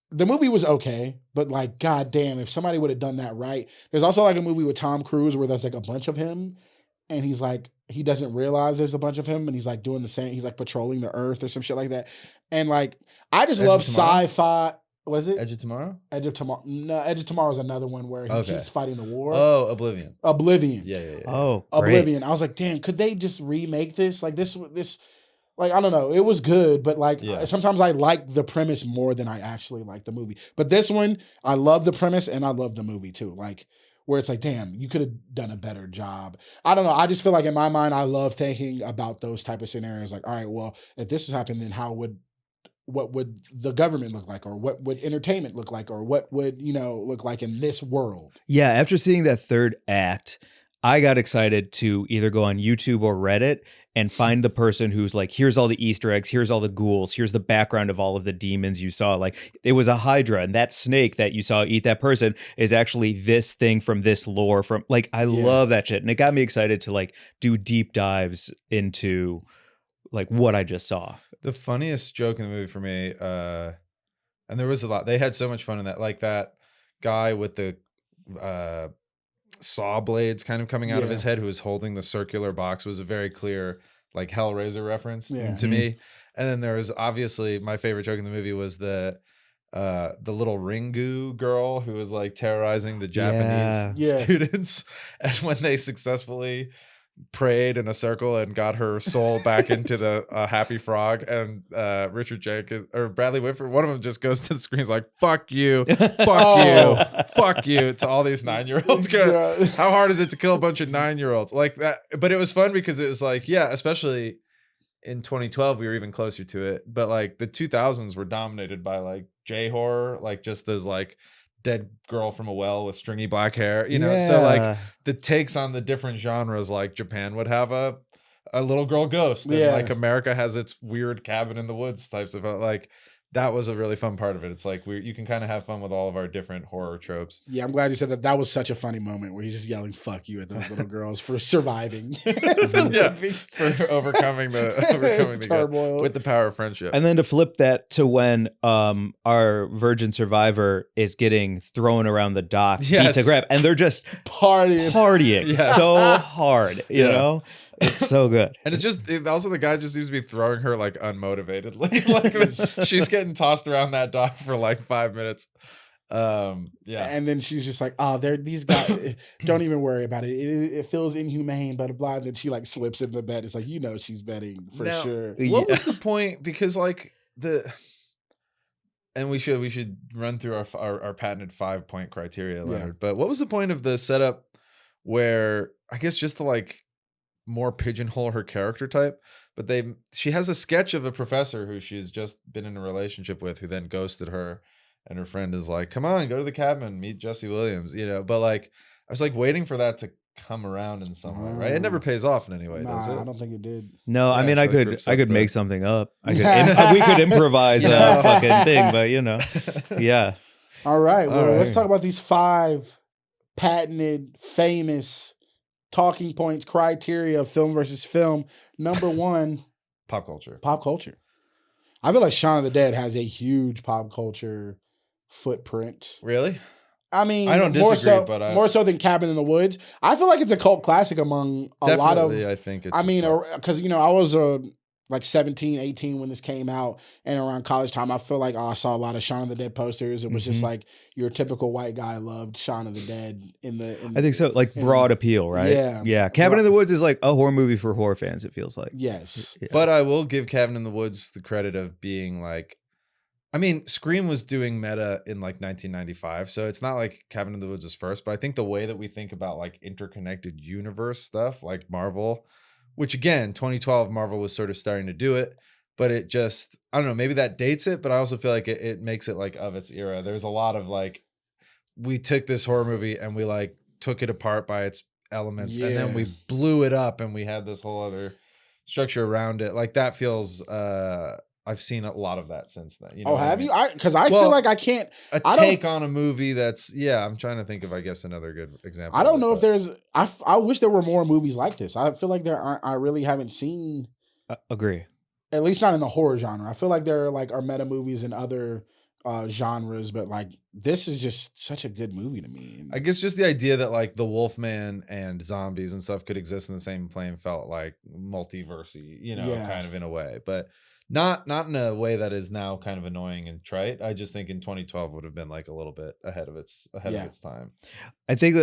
the movie was okay, but like, goddamn, if somebody would have done that right. There's also like a movie with Tom Cruise where there's like a bunch of him and he's like, he doesn't realize there's a bunch of him and he's like doing the same, he's like patrolling the earth or some shit like that. And like, I just love sci-fi. Was it? Edge of Tomorrow? Edge of Tomorrow. No, Edge of Tomorrow is another one where he keeps fighting the war. Oh, Oblivion. Yeah. Oh, Oblivion. I was like, damn, could they just remake this? Like this, like, I don't know. It was good, but like sometimes I like the premise more than I actually like the movie. But this one, I love the premise and I love the movie too. Like, where it's like, damn, you could have done a better job. I don't know. I just feel like in my mind, I love thinking about those type of scenarios. Like, all right, well, if this was happening, then what would the government look like? Or what would entertainment look like? Or what would, you know, look like in this world? Yeah, after seeing that third act, I got excited to either go on YouTube or Reddit and find the person who's like, here's all the Easter eggs, here's all the ghouls, here's the background of all of the demons you saw. Like, it was a Hydra, and that snake that you saw eat that person is actually this thing from this lore. From like, I love that shit. And it got me excited to like do deep dives into like what I just saw. The funniest joke in the movie for me, and there was a lot, they had so much fun in that, like that guy with the saw blades kind of coming out of his head who was holding the circular box was a very clear like Hellraiser reference to me. And then there was obviously my favorite joke in the movie was the little Ringu girl who was like terrorizing the Japanese students, and when they successfully prayed in a circle and got her soul back into the happy frog, and Richard Jenkins or Bradley Whitford, one of them just goes to the screen, is like, fuck you, fuck you to all these 9-year-olds. How hard is it to kill a bunch of 9-year-olds like that? But it was fun because it was like, yeah, especially in 2012 we were even closer to it, but like the 2000s were dominated by like J-horror, like just this like dead girl from a well with stringy black hair, you know. So like the takes on the different genres, like Japan would have a little girl ghost, and like America has its weird cabin in the woods types of like that was a really fun part of it. It's like you can kind of have fun with all of our different horror tropes. Yeah, I'm glad you said that. That was such a funny moment where he's just yelling "fuck you" at those little girls for surviving, Yeah, for overcoming the turmoil with the power of friendship. And then to flip that to when our virgin survivor is getting thrown around the dock, Yes. beat to grab, and they're just partying Yes. so hard, you Yeah. know? It's so good. And also the guy just seems to be throwing her like unmotivatedly. Like she's getting tossed around that dock for like 5 minutes. Yeah. And then she's just like, "Oh, they're these guys. Don't even worry about it. It feels inhumane, but blah." And then she like slips in the bed. It's like she's betting for Now, sure. What was the point? Because like and we should run through our patented 5-point criteria, Leonard. Yeah. But what was the point of the setup where I guess just to like more pigeonhole her character type, but she has a sketch of a professor who she's just been in a relationship with, who then ghosted her, and her friend is like, "Come on, go to the cabin, meet Jesse Williams," But like, I was like waiting for that to come around in some way, right? It never pays off in any way, does it? I don't think it did. No, I Yeah, mean, so I it could grips I could up make the- something up. We could improvise a fucking thing, but yeah. All right. Well, All right. let's talk about these 5 patented, famous talking points, criteria of film versus film. Number 1, Pop culture. pop culture. I feel like Shaun of the Dead has a huge pop culture footprint. Really? I mean, I don't more disagree, so, but more so than Cabin in the Woods. I feel like it's a cult classic among a lot of. Definitely, I think it's. I mean, because I was like 17, 18 when this came out, and around college time, I feel like I saw a lot of Shaun of the Dead posters. It was just like your typical white guy loved Shaun of the Dead I think so. Like broad appeal, right? Yeah. Yeah. Cabin in the Woods is like a horror movie for horror fans, it feels like. Yes. Yeah. But I will give Cabin in the Woods the credit of being like, I mean, Scream was doing meta in like 1995, so it's not like Cabin in the Woods was first. But I think the way that we think about like interconnected universe stuff, like Marvel, which again, 2012 Marvel was sort of starting to do it, but it just, I don't know, maybe that dates it, but I also feel like it makes it like of its era. There's a lot of like, we took this horror movie and we like took it apart by its elements, and then we blew it up and we had this whole other structure around it. Like that feels I've seen a lot of that since then. Oh, have you? Because I feel like I can't. A take on a movie that's I'm trying to think of, I guess, another good example. I don't know if there's. I wish there were more movies like this. I feel like there aren't. I really haven't seen. Agree. At least not in the horror genre. I feel like there are meta movies in other genres, but like this is just such a good movie to me. I guess just the idea that like the Wolfman and zombies and stuff could exist in the same plane felt like multiversey, kind of in a way, but not in a way that is now kind of annoying and trite. I just think in 2012 would have been like a little bit ahead of its time. I think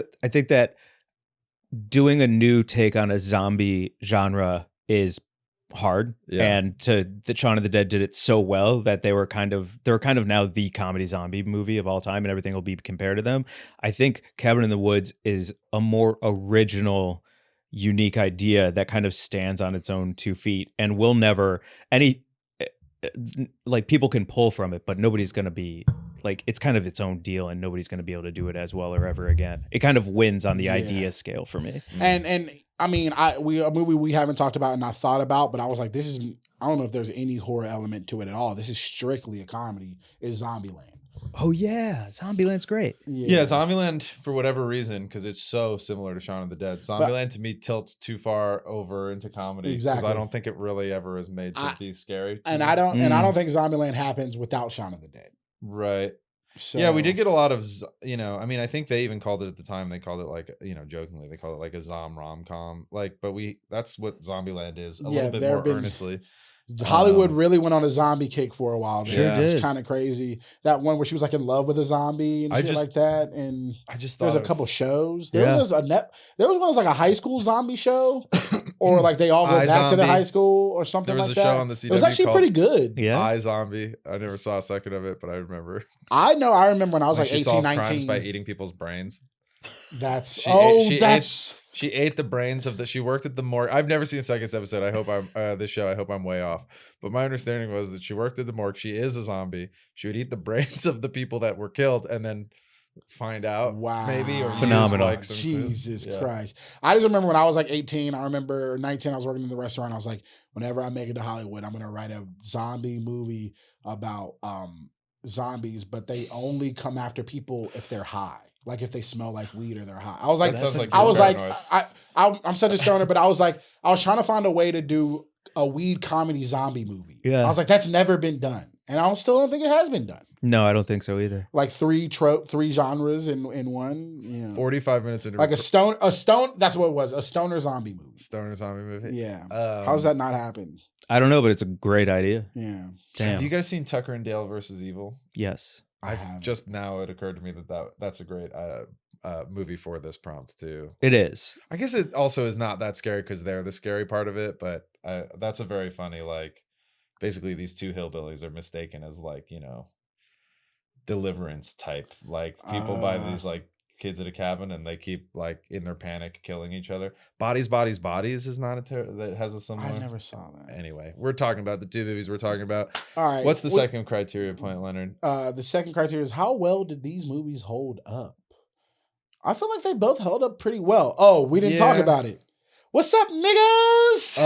that doing a new take on a zombie genre is hard, and that Shaun of the Dead did it so well that they're kind of now the comedy zombie movie of all time, and everything will be compared to them. I think Cabin in the Woods is a more original, unique idea that kind of stands on its own 2 feet and will never like people can pull from it, but nobody's going to be like, it's kind of its own deal and nobody's going to be able to do it as well or ever again. It kind of wins on the idea scale for me. And I mean, a movie we haven't talked about and I thought about, but I was like, I don't know if there's any horror element to it at all. This is strictly a comedy. Is Zombieland. Oh yeah, Zombieland's great. Yeah, Zombieland, for whatever reason, because it's so similar to Shaun of the Dead, Zombieland to me tilts too far over into comedy. Exactly. Because I don't think it really ever is made to be scary. And I don't think Zombieland happens without Shaun of the Dead. Right. So, yeah, we did get a lot of, I mean, I think they even called it at the time, they called it like, jokingly, they called it like a Zom rom-com. Like, but that's what Zombieland is, a little bit more earnestly. Hollywood really went on a zombie kick for a while. Sure did. It's kind of crazy. That one where she was like in love with a zombie and shit like that. And I just thought there's a couple shows. There was one that was like a high school zombie show, or like they all go back to their high school or something like that. There was a show on the CW. It was actually pretty good. Yeah. iZombie. I never saw a second of it, but I remember. I remember when I was like 18, 19. Crimes by eating people's brains. She ate the brains of she worked at the morgue. I've never seen a second episode. I hope I'm way off. But my understanding was that she worked at the morgue. She is a zombie. She would eat the brains of the people that were killed and then find out. Wow. Maybe or Phenomenal. use, like, some Jesus yeah. Christ. I just remember when I was like 18, I remember 19, I was working in the restaurant. I was like, whenever I make it to Hollywood, I'm going to write a zombie movie about zombies, but they only come after people if they're high. Like if they smell like weed or they're high. I was like, That sounds like I you're was like, paranoid. I'm such a stoner, but I was like, I was trying to find a way to do a weed comedy zombie movie. Yeah. I was like, that's never been done. And I still don't think it has been done. No, I don't think so either. Like three genres in one. Yeah. 45 minutes into Like a stone, that's what it was. A stoner zombie movie. stoner zombie movie. Yeah. How's that not happen? I don't know, but it's a great idea. Yeah. Damn. Have you guys seen Tucker and Dale versus Evil? Yes. I've just now it occurred to me that's a great movie for this prompt too. It is. I guess it also is not that scary because they're the scary part of it, but that's a very funny, like, basically these two hillbillies are mistaken as, like, you know, deliverance type, like people by these like kids at a cabin, and they keep, like, in their panic killing each other. Bodies is not that has a similar. I never saw that. Anyway, we're talking about the two movies we're talking about. All right. What's the second criteria point, Leonard? The second criteria is how well did these movies hold up? I feel like they both held up pretty well. Oh, we didn't talk about it. What's up, niggas?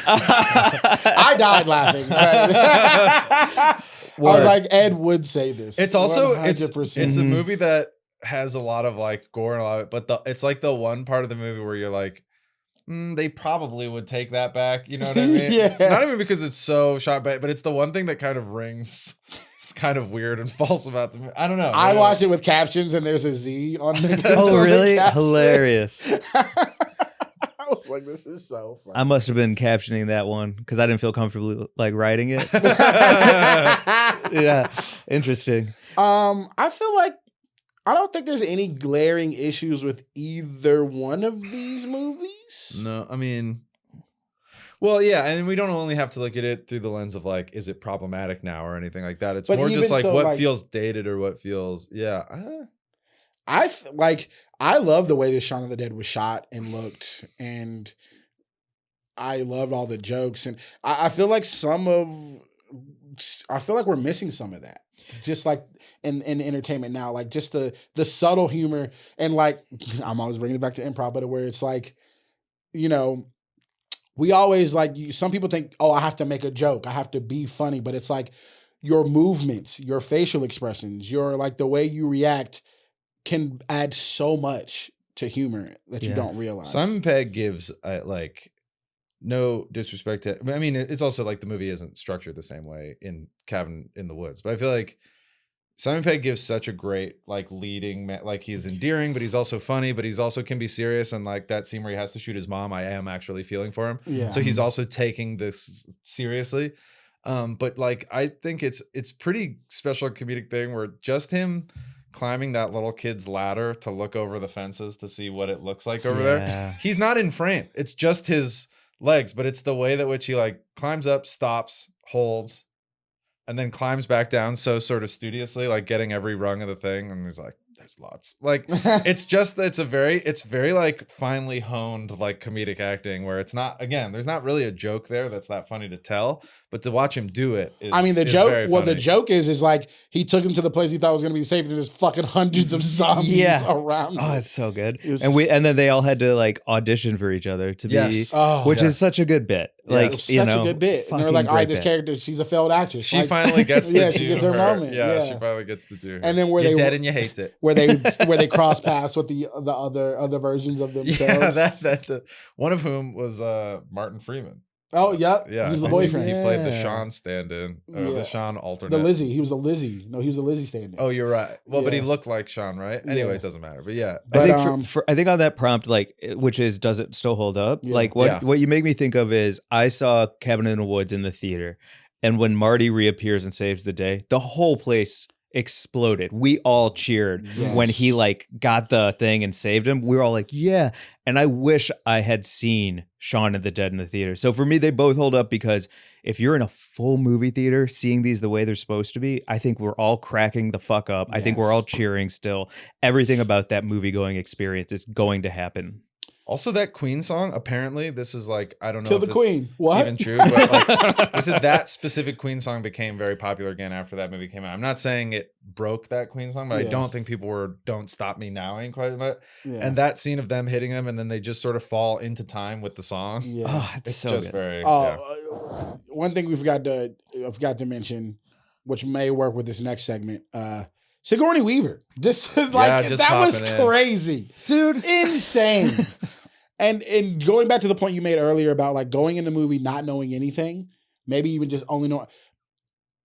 I died laughing. I was like, Ed would say this. It's also 100%. it's a movie that has a lot of, like, gore and a lot of it, but it's like the one part of the movie where you're like, they probably would take that back. You know what I mean? Yeah. Not even because it's so shot back, but it's the one thing that kind of rings kind of weird and false about the movie. I don't know. I watched it with captions and there's a Z on the Oh, on the really? caption. Hilarious. I was like, this is so funny. I must have been captioning that one because I didn't feel comfortable, like, writing it. Yeah. Interesting. I feel like I don't think there's any glaring issues with either one of these movies. No, I mean, well, yeah, and we don't only have to look at it through the lens of, like, is it problematic now or anything like that. It's But more just even like so, what like, feels dated or what feels, yeah. I love the way this Shaun of the Dead was shot and looked, and I loved all the jokes, and I feel like we're missing some of that. Just like in entertainment now, like just the subtle humor, and, like, I'm always bringing it back to improv, but where it's like, you know, we always, like, some people think, oh, I have to make a joke, I have to be funny, but it's like your movements, your facial expressions, your, like, the way you react can add so much to humor that you don't realize. Simon Pegg gives, like, no disrespect to, I mean, it's also like the movie isn't structured the same way in Cabin in the Woods, but I feel like Simon Pegg gives such a great, like, leading, like, he's endearing, but he's also funny, but he's also can be serious. And, like, that scene where he has to shoot his mom, I am actually feeling for him. Yeah. So he's also taking this seriously. But, like, I think it's pretty special comedic thing where just him climbing that little kid's ladder to look over the fences to see what it looks like over there. He's not in frame. It's just his legs, but it's the way that which he, like, climbs up, stops, holds, and then climbs back down so sort of studiously, like getting every rung of the thing. And he's like, there's lots. Like, it's just, it's very like finely honed, like, comedic acting where it's not, again, there's not really a joke there that's that funny to tell, but to watch him do it is, I mean, the is joke, very well, the funny. joke is like he took him to the place he thought was going to be safe, and there's fucking hundreds of zombies around. Oh, him. it's so good. It was- And then they all had to, like, audition for each other to be, Oh, which is such a good bit. Yeah, Like, it's you such know, a good bit. And they're fucking like, all right, great this bit. character, she's a failed actress. She Like, finally gets to yeah, do she gets her moment. Yeah, Yeah. she finally gets to do her. And then where You're they dead and you hate it. where they cross paths with the other versions of themselves. Yeah, that one of whom was Martin Freeman. Oh, yep. Yeah, He was the I think boyfriend. He played the Yeah. Shaun stand-in, or Yeah. the Shaun alternate. The Lizzie. He was a Lizzie. No, he was a Lizzie stand-in. Oh, you're right. Well, but he Yeah. looked like Shaun, right? Anyway, Yeah. it doesn't matter. But yeah, But, I think I think on that prompt, like, which is, does it still hold up? Yeah. Like, what you make me think of is, I saw Cabin in the Woods in the theater, and when Marty reappears and saves the day, the whole place exploded. We all cheered when he, Yes. like, got the thing and saved him. We were all like, yeah. And I wish I had seen Shaun of the Dead in the theater. So for me, they both hold up because if you're in a full movie theater seeing these the way they're supposed to be, I think we're all cracking the fuck up. I think we're all cheering still. Everything about that movie going experience is going to happen. Also, that Queen song, apparently, this is like, I don't know Kill if the Queen. What? even true, but like, this is, that specific Queen song became very popular again after that movie came out. I'm not saying it broke that Queen song, but I don't think people were "Don't Stop Me Now"ing quite a bit. Yeah. And that scene of them hitting them, and then they just sort of fall into time with the song. Yeah. Oh, it's so just good. very. One thing I forgot to mention, which may work with this next segment. Sigourney Weaver. Just like just that was popping in. crazy. Dude. Insane. And going back to the point you made earlier about like going in the movie not knowing anything, maybe even just only know.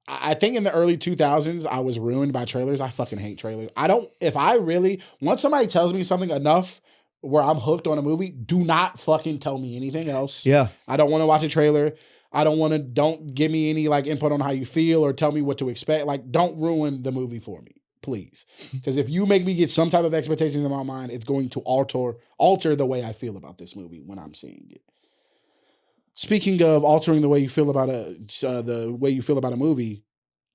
I think in the early 2000s, I was ruined by trailers. I fucking hate trailers. Once somebody tells me something enough where I'm hooked on a movie, do not fucking tell me anything else. Yeah. I don't want to watch a trailer. Don't give me any like input on how you feel or tell me what to expect. Like, don't ruin the movie for me, please. Because if you make me get some type of expectations in my mind, it's going to alter the way I feel about this movie when I'm seeing it. Speaking of altering the way you feel about a movie,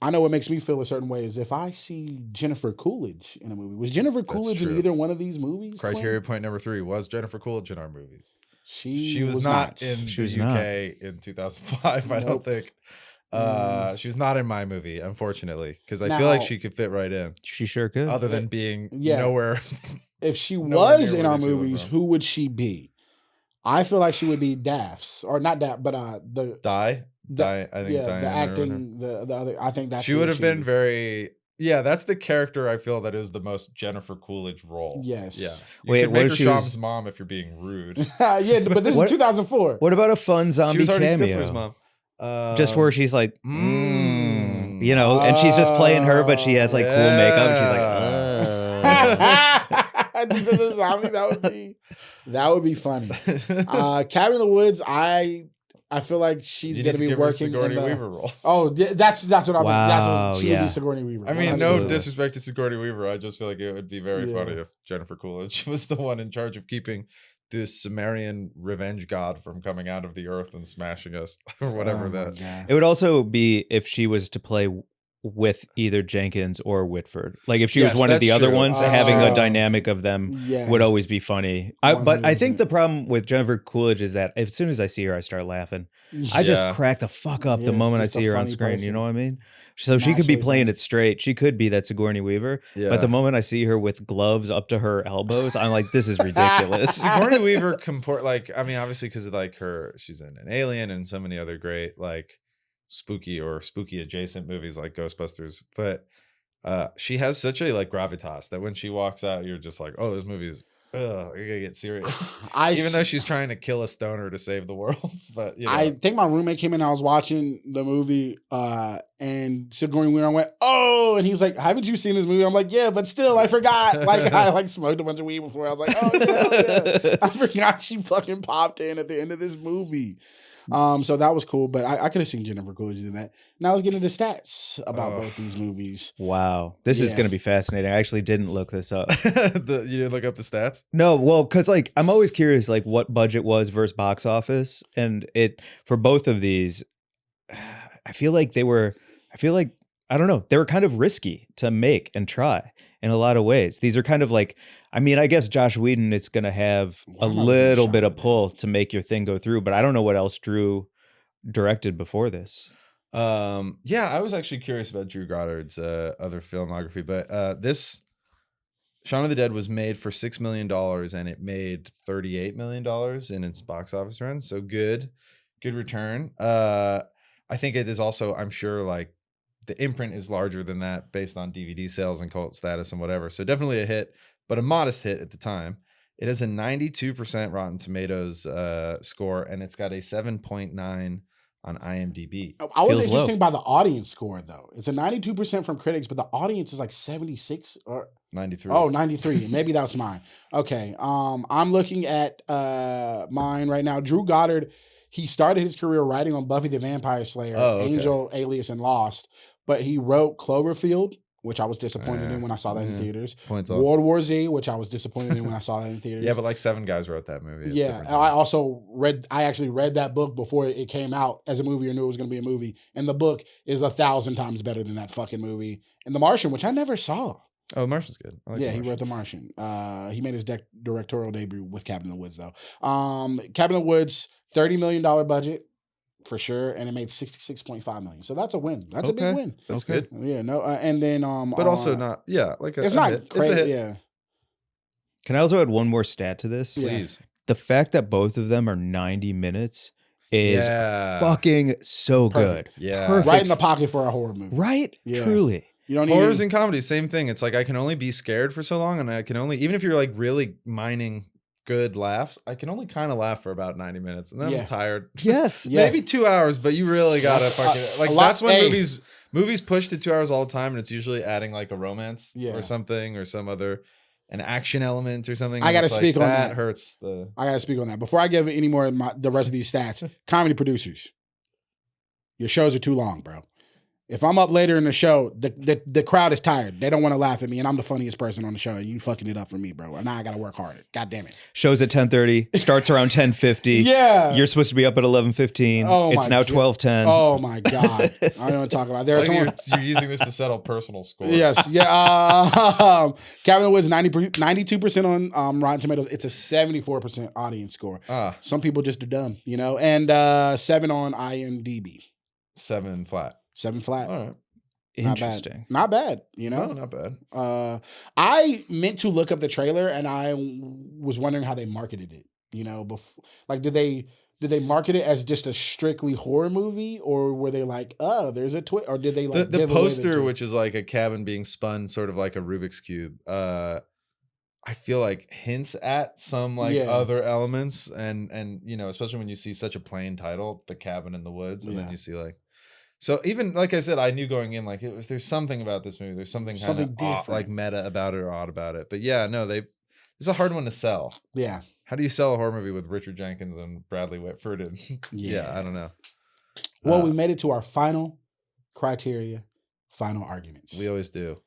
I know what makes me feel a certain way is if I see Jennifer Coolidge in a movie. Was Jennifer Coolidge in either one of these movies? Criteria point number 3, was Jennifer Coolidge in our movies? She was not in the UK in 2005. Nope. I don't think. She was not in my movie, unfortunately, because I feel like she could fit right in. She sure could. Other than being nowhere. If she was in our movies, who would she be? I feel like she would be Daph's, or not Daft, but the Di. I think the acting, the other. I think that she would have been very. Yeah, that's the character I feel that is the most Jennifer Coolidge role. Yes. Yeah. Wait, could make her Shaun's mom if you're being rude. Yeah, but this is 2004. What about a fun zombie She was already cameo? Stifler's mom. Just where she's like, you know, and she's just playing her, but she has like cool makeup, and she's like, This is a zombie. That would be funny. Cabin in the Woods. I feel like she's going to be working Sigourney in the Weaver role. Oh, that's what I mean. That's what she would yeah. be Sigourney Weaver. I mean, no disrespect to Sigourney Weaver. I just feel like it would be very funny if Jennifer Coolidge was the one in charge of keeping the Sumerian revenge god from coming out of the earth and smashing us or whatever that. It would also be if she was to play with either Jenkins or Whitford. Like if she was one of the other ones, having a dynamic of them would always be funny. But I think the problem with Jennifer Coolidge is that as soon as I see her, I start laughing. I just crack the fuck up the moment I see her on screen. You know what I mean? So she could be playing it straight. She could be that Sigourney Weaver. Yeah. But the moment I see her with gloves up to her elbows, I'm like, this is ridiculous. Sigourney Weaver obviously because of like she's in an Alien and so many other great like spooky adjacent movies like Ghostbusters, but she has such a like gravitas that when she walks out, you're just like, oh, this movie's you're gonna get serious. Even though she's trying to kill a stoner to save the world. But I think my roommate came in and I was watching the movie and Sigourney Weaver went, oh, and he was like, haven't you seen this movie? I'm like, yeah, but still I forgot. Like I like smoked a bunch of weed before. I was like, oh yeah. I forgot she fucking popped in at the end of this movie. So that was cool, but I could have seen Jennifer Coolidge in that. Now let's get into stats about both these movies. Wow. This is going to be fascinating. I actually didn't look this up. You didn't look up the stats? No, well, because like I'm always curious like what budget was versus box office. And for both of these, I feel like I don't know, they were kind of risky to make and try in a lot of ways. These are kind of like, I mean, I guess Josh Whedon is going to have a little bit of pull to make your thing go through, but I don't know what else Drew directed before this. I was actually curious about Drew Goddard's other filmography, but this Shaun of the Dead was made for $6 million and it made $38 million in its box office run. So good return. I think it is also, I'm sure, like the imprint is larger than that based on DVD sales and cult status and whatever. So definitely a hit, but a modest hit at the time. It has a 92% Rotten Tomatoes score, and it's got a 7.9 on IMDb. I was interested by the audience score, though. It's a 92% from critics, but the audience is like 76 or 93. Oh, 93. Maybe that's mine. Okay. I'm looking at mine right now. Drew Goddard, he started his career writing on Buffy the Vampire Slayer, Angel, Alias, and Lost. But he wrote Cloverfield, which I was disappointed in when I saw that in theaters. World War Z, which I was disappointed in when I saw that in theaters. Yeah, but like 7 guys wrote that movie. Yeah, I actually read that book before it came out as a movie or knew it was going to be a movie. And the book is 1,000 times better than that fucking movie. And The Martian, which I never saw. Oh, Martian's good. I like Yeah, The he Martian. wrote The Martian. He made his directorial debut with Cabin in the Woods, though. Cabin in the Woods, $30 million budget for sure, and it made 66.5 million. So that's a win. That's a big Okay. win. That's Okay. good. Yeah, no, and then But also not, yeah, like it's a not hit. It's a crazy. hit. Yeah, Can I also add one more stat to this? Yeah. Please. The fact that both of them are 90 minutes is Yeah. fucking so Perfect. good. Yeah. Perfect. right in the pocket for a horror movie. Right? Yeah. Truly. You don't Horrors need and comedy, same thing. It's like I can only be scared for so long, and I can only, even if you're like really mining good laughs, I can only kind of laugh for about 90 minutes, and then Yeah. I'm tired. Yes. Yeah. Maybe 2 hours, but you really gotta fucking like. a lot- That's when hey. movies push to 2 hours all the time, and it's usually adding like a romance Yeah. or something or some other an action element or something. I and gotta it's like, speak on that. Hurts the. I gotta speak on that before I give any more of the rest of these stats. Comedy producers, your shows are too long, bro. If I'm up later in the show, the crowd is tired. They don't want to laugh at me, and I'm the funniest person on the show. And you fucking it up for me, bro. And now I gotta work harder. God damn it. Shows at 10:30, starts around 10:50. Yeah. You're supposed to be up at 11:15. Oh It's my now God. 12:10. Oh my god. I don't want to talk about. There's Like someone. you're using this to settle personal score. Yes, yeah. Cabin in the Woods 92% on Rotten Tomatoes. It's a 74% audience score. Ah, Some people just are dumb, you know. And 7 on IMDb. 7 flat. 7 flat. All right. Interesting. Not bad, you know. No, not bad. I meant to look up the trailer, and I was wondering how they marketed it. You know, before, like, did they market it as just a strictly horror movie, or were they like, oh, there's a twist, or did they like The give away poster, twist? which is like a cabin being spun, sort of like a Rubik's cube. I feel like hints at some like Yeah. other elements, and you know, especially when you see such a plain title, The Cabin in the Woods, and then Yeah. you see like. So even like I said, I knew going in like there's something about this movie. There's something kind Something of different. like meta about it or odd about it. But yeah, no, it's a hard one to sell. Yeah. How do you sell a horror movie with Richard Jenkins and Bradley Whitford? And yeah, I don't know. Well, we made it to our final criteria, final arguments. We always do.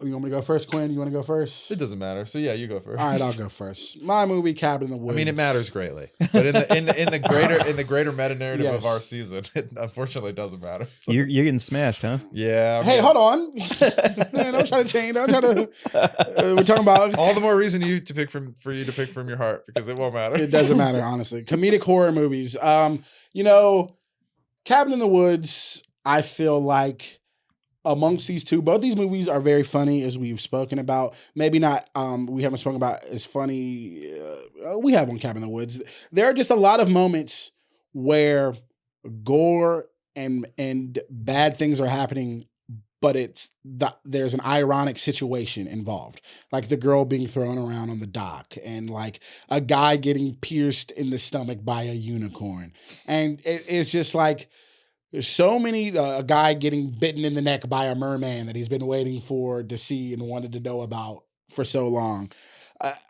You want me to go first, Quinn? You want to go first? It doesn't matter. So yeah, you go first. All right, I'll go first. My movie, Cabin in the I Woods. mean, it matters greatly, but in the greater meta narrative Yes. of our season, it unfortunately doesn't matter. You're getting smashed, huh? Yeah. Hey, hold on. Man, don't try to change. Don't try to. We're talking about. All the more reason for you to pick from your heart, because it won't matter. It doesn't matter, honestly. Comedic horror movies. You know, Cabin in the Woods. I feel like amongst these two, both these movies are very funny, as we've spoken about. Maybe not. We haven't spoken about as funny. We have on Cabin in the Woods. There are just a lot of moments where gore and bad things are happening, but there's an ironic situation involved, like the girl being thrown around on the dock, and like a guy getting pierced in the stomach by a unicorn, and it's just like. There's so many, a guy getting bitten in the neck by a merman that he's been waiting to see and wanted to know about for so long.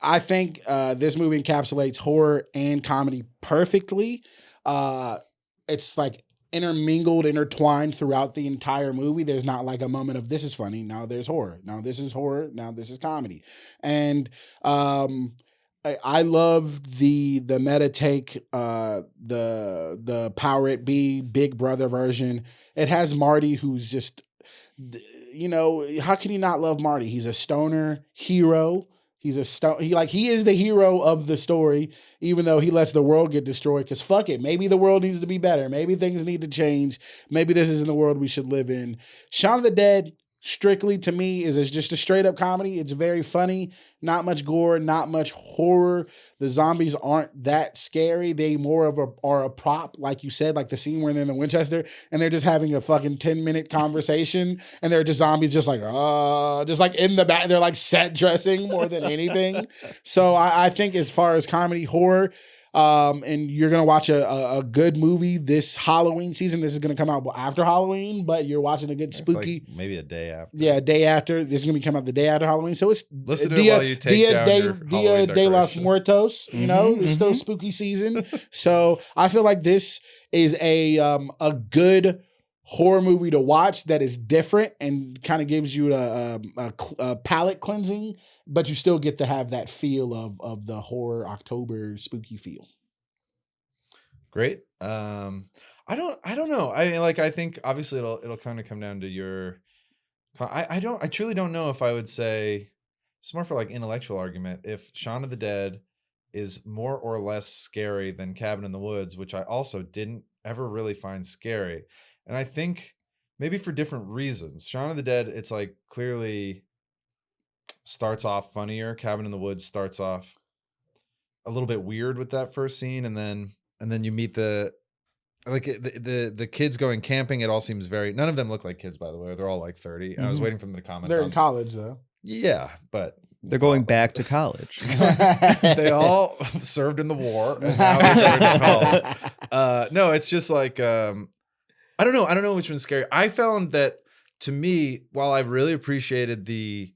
I think this movie encapsulates horror and comedy perfectly. It's like intertwined throughout the entire movie. There's not like a moment of this is funny, now there's horror, now this is horror, now this is comedy. And I love the meta take, the Power It Be Big Brother version. It has Marty, who's just, you know, how can you not love Marty? He's a stoner hero. He is the hero of the story, even though he lets the world get destroyed. Because fuck it, maybe the world needs to be better. Maybe things need to change. Maybe this isn't the world we should live in. Shaun of the Dead, strictly to me, is just a straight up comedy. It's very funny, not much gore, not much horror. The zombies aren't that scary. They more of are a prop, like you said, like the scene where they're in the Winchester and they're just having a fucking 10-minute conversation, and they're just zombies, just like in the back. They're like set dressing more than anything. So I think as far as comedy horror. And you're gonna watch a good movie this Halloween season. This is gonna come out after Halloween, but you're watching a good It's spooky. like maybe a day after. Yeah, day after. This is gonna be coming out the day after Halloween. So it's Listen to it while you take down your Halloween Dia de los decorations. Muertos. You know, it's still mhm. spooky season. So I feel like this is a good horror movie to watch that is different and kind of gives you a palate cleansing, but you still get to have that feel of the horror October spooky feel. Great. I don't know. I mean, like, I think obviously it'll kind of come down to your I truly don't know if I would say it's more for like intellectual argument. If Shaun of the Dead is more or less scary than Cabin in the Woods, which I also didn't ever really find scary. And I think maybe for different reasons. Shaun of the Dead, it's like clearly starts off funnier. Cabin in the Woods starts off a little bit weird with that first scene, and then you meet the the kids going camping. It all seems very, none of them look like kids, by the way. They're all like 30. I was waiting for them to comment. They're in college though. Yeah, but They're going back to college. they all served in the war. And now they're going to college. No, it's just like I don't know which one's scary. I found that, to me, while I really appreciated the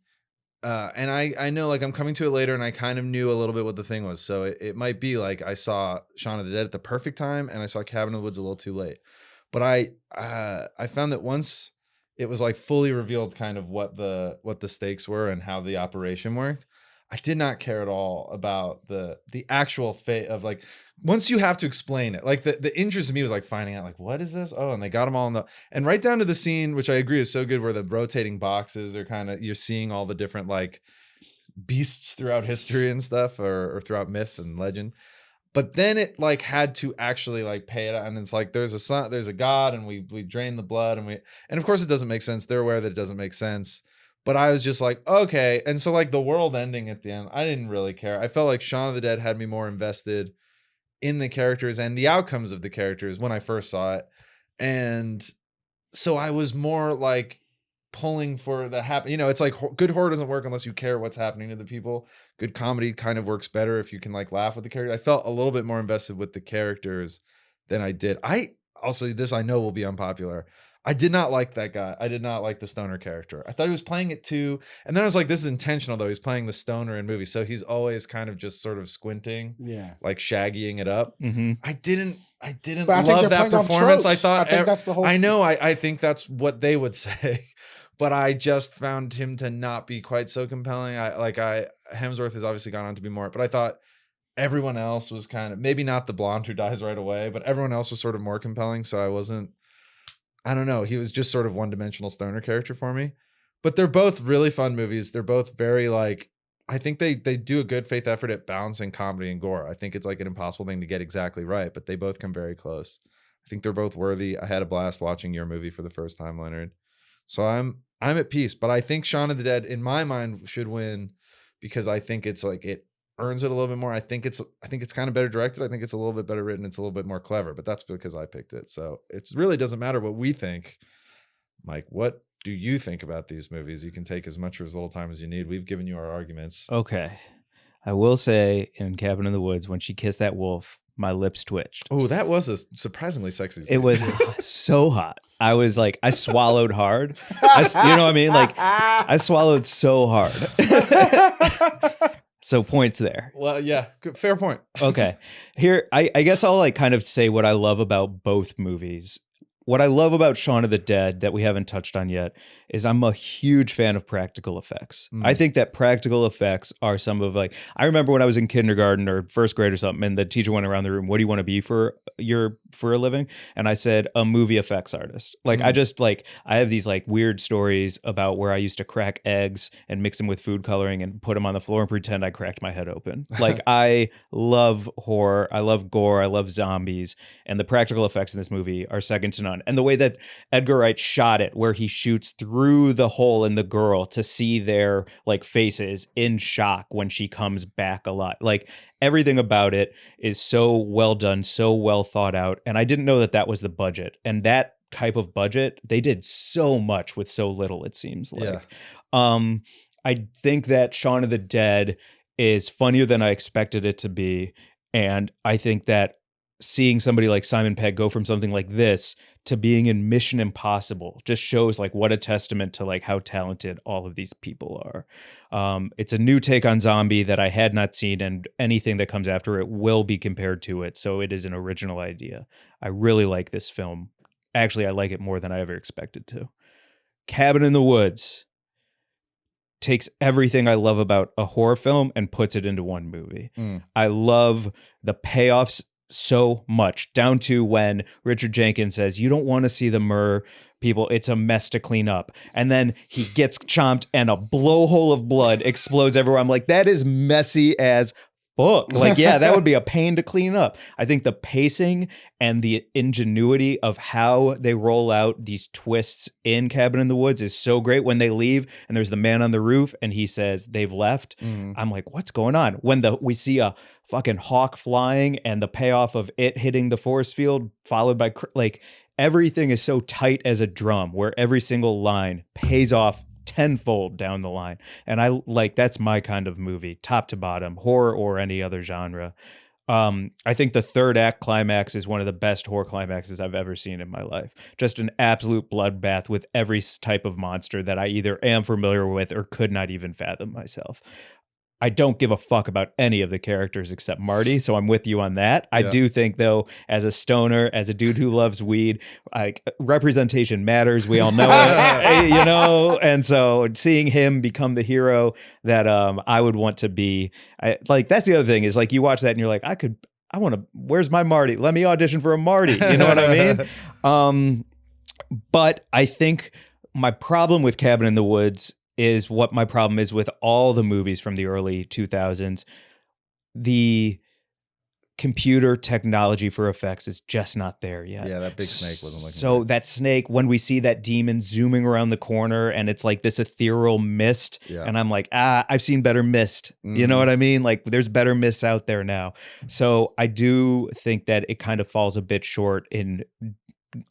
and I know, like, I'm coming to it later, and I kind of knew a little bit what the thing was. So it might be like I saw Shaun of the Dead at the perfect time, and I saw Cabin in the Woods a little too late. But I found that once it was like fully revealed kind of what the stakes were and how the operation worked, I did not care at all about the actual fate of, like, once you have to explain it. Like, the interest in me was like finding out, like, what is this? Oh, and they got them all in the, and right down to the scene, which I agree is so good, where the rotating boxes are kind of, you're seeing all the different like beasts throughout history and stuff, or throughout myth and legend. But then it like had to actually like pay it out, and it's like there's a son, there's a god, and we drain the blood, and of course it doesn't make sense. They're aware that it doesn't make sense. But I was just like, okay. And so, like, the world ending at the end, I didn't really care. I felt like Shaun of the Dead had me more invested in the characters and the outcomes of the characters when I first saw it. And so I was more like pulling for the happen. It's like good horror doesn't work unless you care what's happening to the people. Good comedy kind of works better if you can like laugh with the character. I felt a little bit more invested with the characters than I did. I also, this I know will be unpopular, I did not like that guy. I did not like the stoner character. I thought he was playing it too. And then I was like, this is intentional though. He's playing the stoner in movies. So he's always kind of just sort of squinting. Yeah. Like shaggying it up. Mm-hmm. I didn't But love that performance. I thought, I think that's the whole. I know. I think that's what they would say, but I just found him to not be quite so compelling. Hemsworth has obviously gone on to be more, but I thought everyone else was kind of, maybe not the blonde who dies right away, but everyone else was sort of more compelling. So I don't know. He was just sort of one-dimensional stoner character for me. But they're both really fun movies. They're both very like, I think they do a good faith effort at balancing comedy and gore. I think it's like an impossible thing to get exactly right, but they both come very close. I think they're both worthy. I had a blast watching your movie for the first time, Leonard. So I'm at peace. But I think Shaun of the Dead, in my mind, should win because I think it's like it earns it a little bit more. I think it's kind of better directed. I think it's a little bit better written. It's a little bit more clever, but that's because I picked it. So it really doesn't matter what we think. Mike, what do you think about these movies? You can take as much or as little time as you need. We've given you our arguments. Okay. I will say in Cabin in the Woods, when she kissed that wolf, my lips twitched. Oh, that was a surprisingly sexy scene. It was so hot. I was like, I swallowed hard. You know what I mean? Like, I swallowed so hard. So points there. Well, yeah, fair point. Okay. Here, I guess I'll like kind of say what I love about both movies. What I love about Shaun of the Dead that we haven't touched on yet is I'm a huge fan of practical effects. I think that practical effects are some of like, I remember when I was in kindergarten or first grade or something, and the teacher went around the room, what do you want to be for a living? And I said, a movie effects artist. Like, I just like, I have these like weird stories about where I used to crack eggs and mix them with food coloring and put them on the floor and pretend I cracked my head open. Like, I love horror. I love gore. I love zombies. And the practical effects in this movie are second to none. And the way that Edgar Wright shot it, where he shoots through the hole in the girl to see their like faces in shock when she comes back alive. Like, everything about it is so well done, so well thought out. And I didn't know that that was the budget. And that type of budget, they did so much with so little, it seems like. Yeah. I think that Shaun of the Dead is funnier than I expected it to be. And I think that seeing somebody like Simon Pegg go from something like this to being in Mission Impossible just shows like what a testament to like how talented all of these people are. It's a new take on zombie that I had not seen, and anything that comes after it will be compared to it. So it is an original idea. I really like this film. Actually, I like it more than I ever expected to. Cabin in the Woods takes everything I love about a horror film and puts it into one movie. I love the payoffs so much, down to when Richard Jenkins says, you don't want to see the people, it's a mess to clean up. And then he gets chomped and a blowhole of blood explodes everywhere. I'm like, that is messy as fuck. Like, yeah, that would be a pain to clean up. I think the pacing and the ingenuity of how they roll out these twists in Cabin in the Woods is so great. When they leave and there's the man on the roof and he says they've left, I'm like, what's going on? When we see a fucking hawk flying and the payoff of it hitting the force field followed by like everything is so tight as a drum where every single line pays off tenfold down the line. And I like, that's my kind of movie, top to bottom, horror or any other genre. I think the third act climax is one of the best horror climaxes I've ever seen in my life. Just an absolute bloodbath with every type of monster that I either am familiar with or could not even fathom myself. I don't give a fuck about any of the characters except Marty, so I'm with you on that. I do think, though, as a stoner, as a dude who loves weed, like representation matters. We all know it, you know. And so, seeing him become the hero that I would want to be, like that's the other thing is like you watch that and you're like, I want to. Where's my Marty? Let me audition for a Marty. You know what I mean? But I think my problem with Cabin in the Woods is what my problem is with all the movies from the early 2000s. The computer technology for effects is just not there yet. Yeah, that big snake wasn't looking so good. That snake, when we see that demon zooming around the corner and it's like this ethereal mist, and I'm like, I've seen better mist. You know what I mean? Like there's better mists out there now. So I do think that it kind of falls a bit short in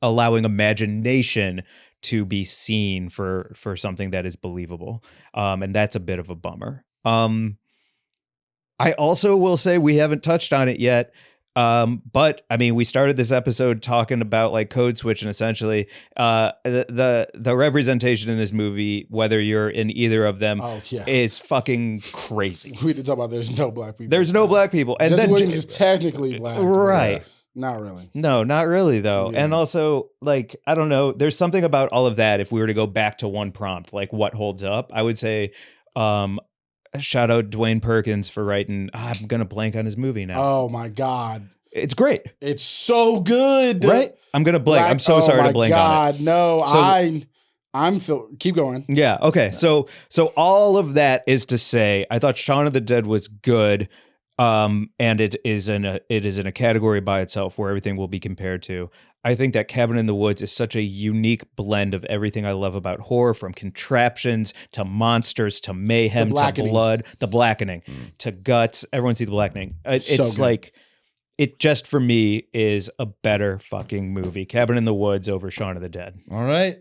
allowing imagination to be seen for something that is believable. And that's a bit of a bummer. I also will say we haven't touched on it yet. But I mean, we started this episode talking about like code switch, and essentially the representation in this movie, whether you're in either of them, is fucking crazy. We did talk about there's no black people. There's no black people. And Jesse then Williams is technically black. Right. Not really. No, not really though. Yeah. And also, like, I don't know, there's something about all of that. If we were to go back to one prompt, like what holds up, I would say, shout out Dwayne Perkins for writing, I'm going to blank on his movie now. Oh my God. It's great. It's so good. Right? I'm going to blank. I'm so sorry to blank on it. No, So, I'm keep going. Yeah. Okay. Yeah. So all of that is to say, I thought Shaun of the Dead was good. And it is in a category by itself where everything will be compared to. I think that Cabin in the Woods is such a unique blend of everything I love about horror, from contraptions to monsters to mayhem to blood, the blackening to guts. Everyone see The Blackening. It's like, it just for me is a better fucking movie. Cabin in the Woods over Shaun of the Dead. All right.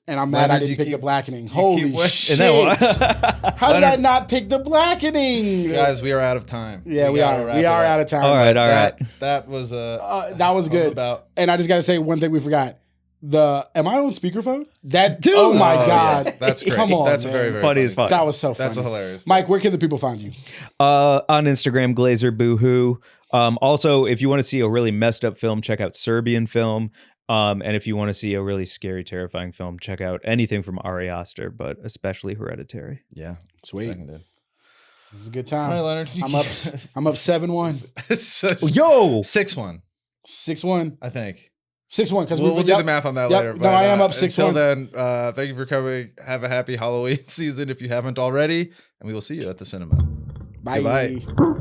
And I'm mad I didn't pick The Blackening. Holy shit. How did I not pick The Blackening? Guys, we are out of time. Yeah, we are. We are out of time. All right. That was that was good. And I just got to say one thing we forgot. Am I on speakerphone? That dude. Oh my God. Yes. That's great. Come on. That's man. very, very funny as fuck. That was so funny. That's hilarious. Mike, where can the people find you? On Instagram, Glazer Boohoo. Also, if you want to see a really messed up film, check out Serbian Film. And if you want to see a really scary, terrifying film, check out anything from Ari Aster, but especially Hereditary. Yeah. Sweet. Seconded. It was a good time. All right, Leonard. I'm up 7-1. Yo! 6-1. 6-1. I think. 6-1. Because we'll do the math on that later. No, I am up 6-1. Until then, thank you for coming. Have a happy Halloween season if you haven't already. And we will see you at the cinema. Bye. Goodbye.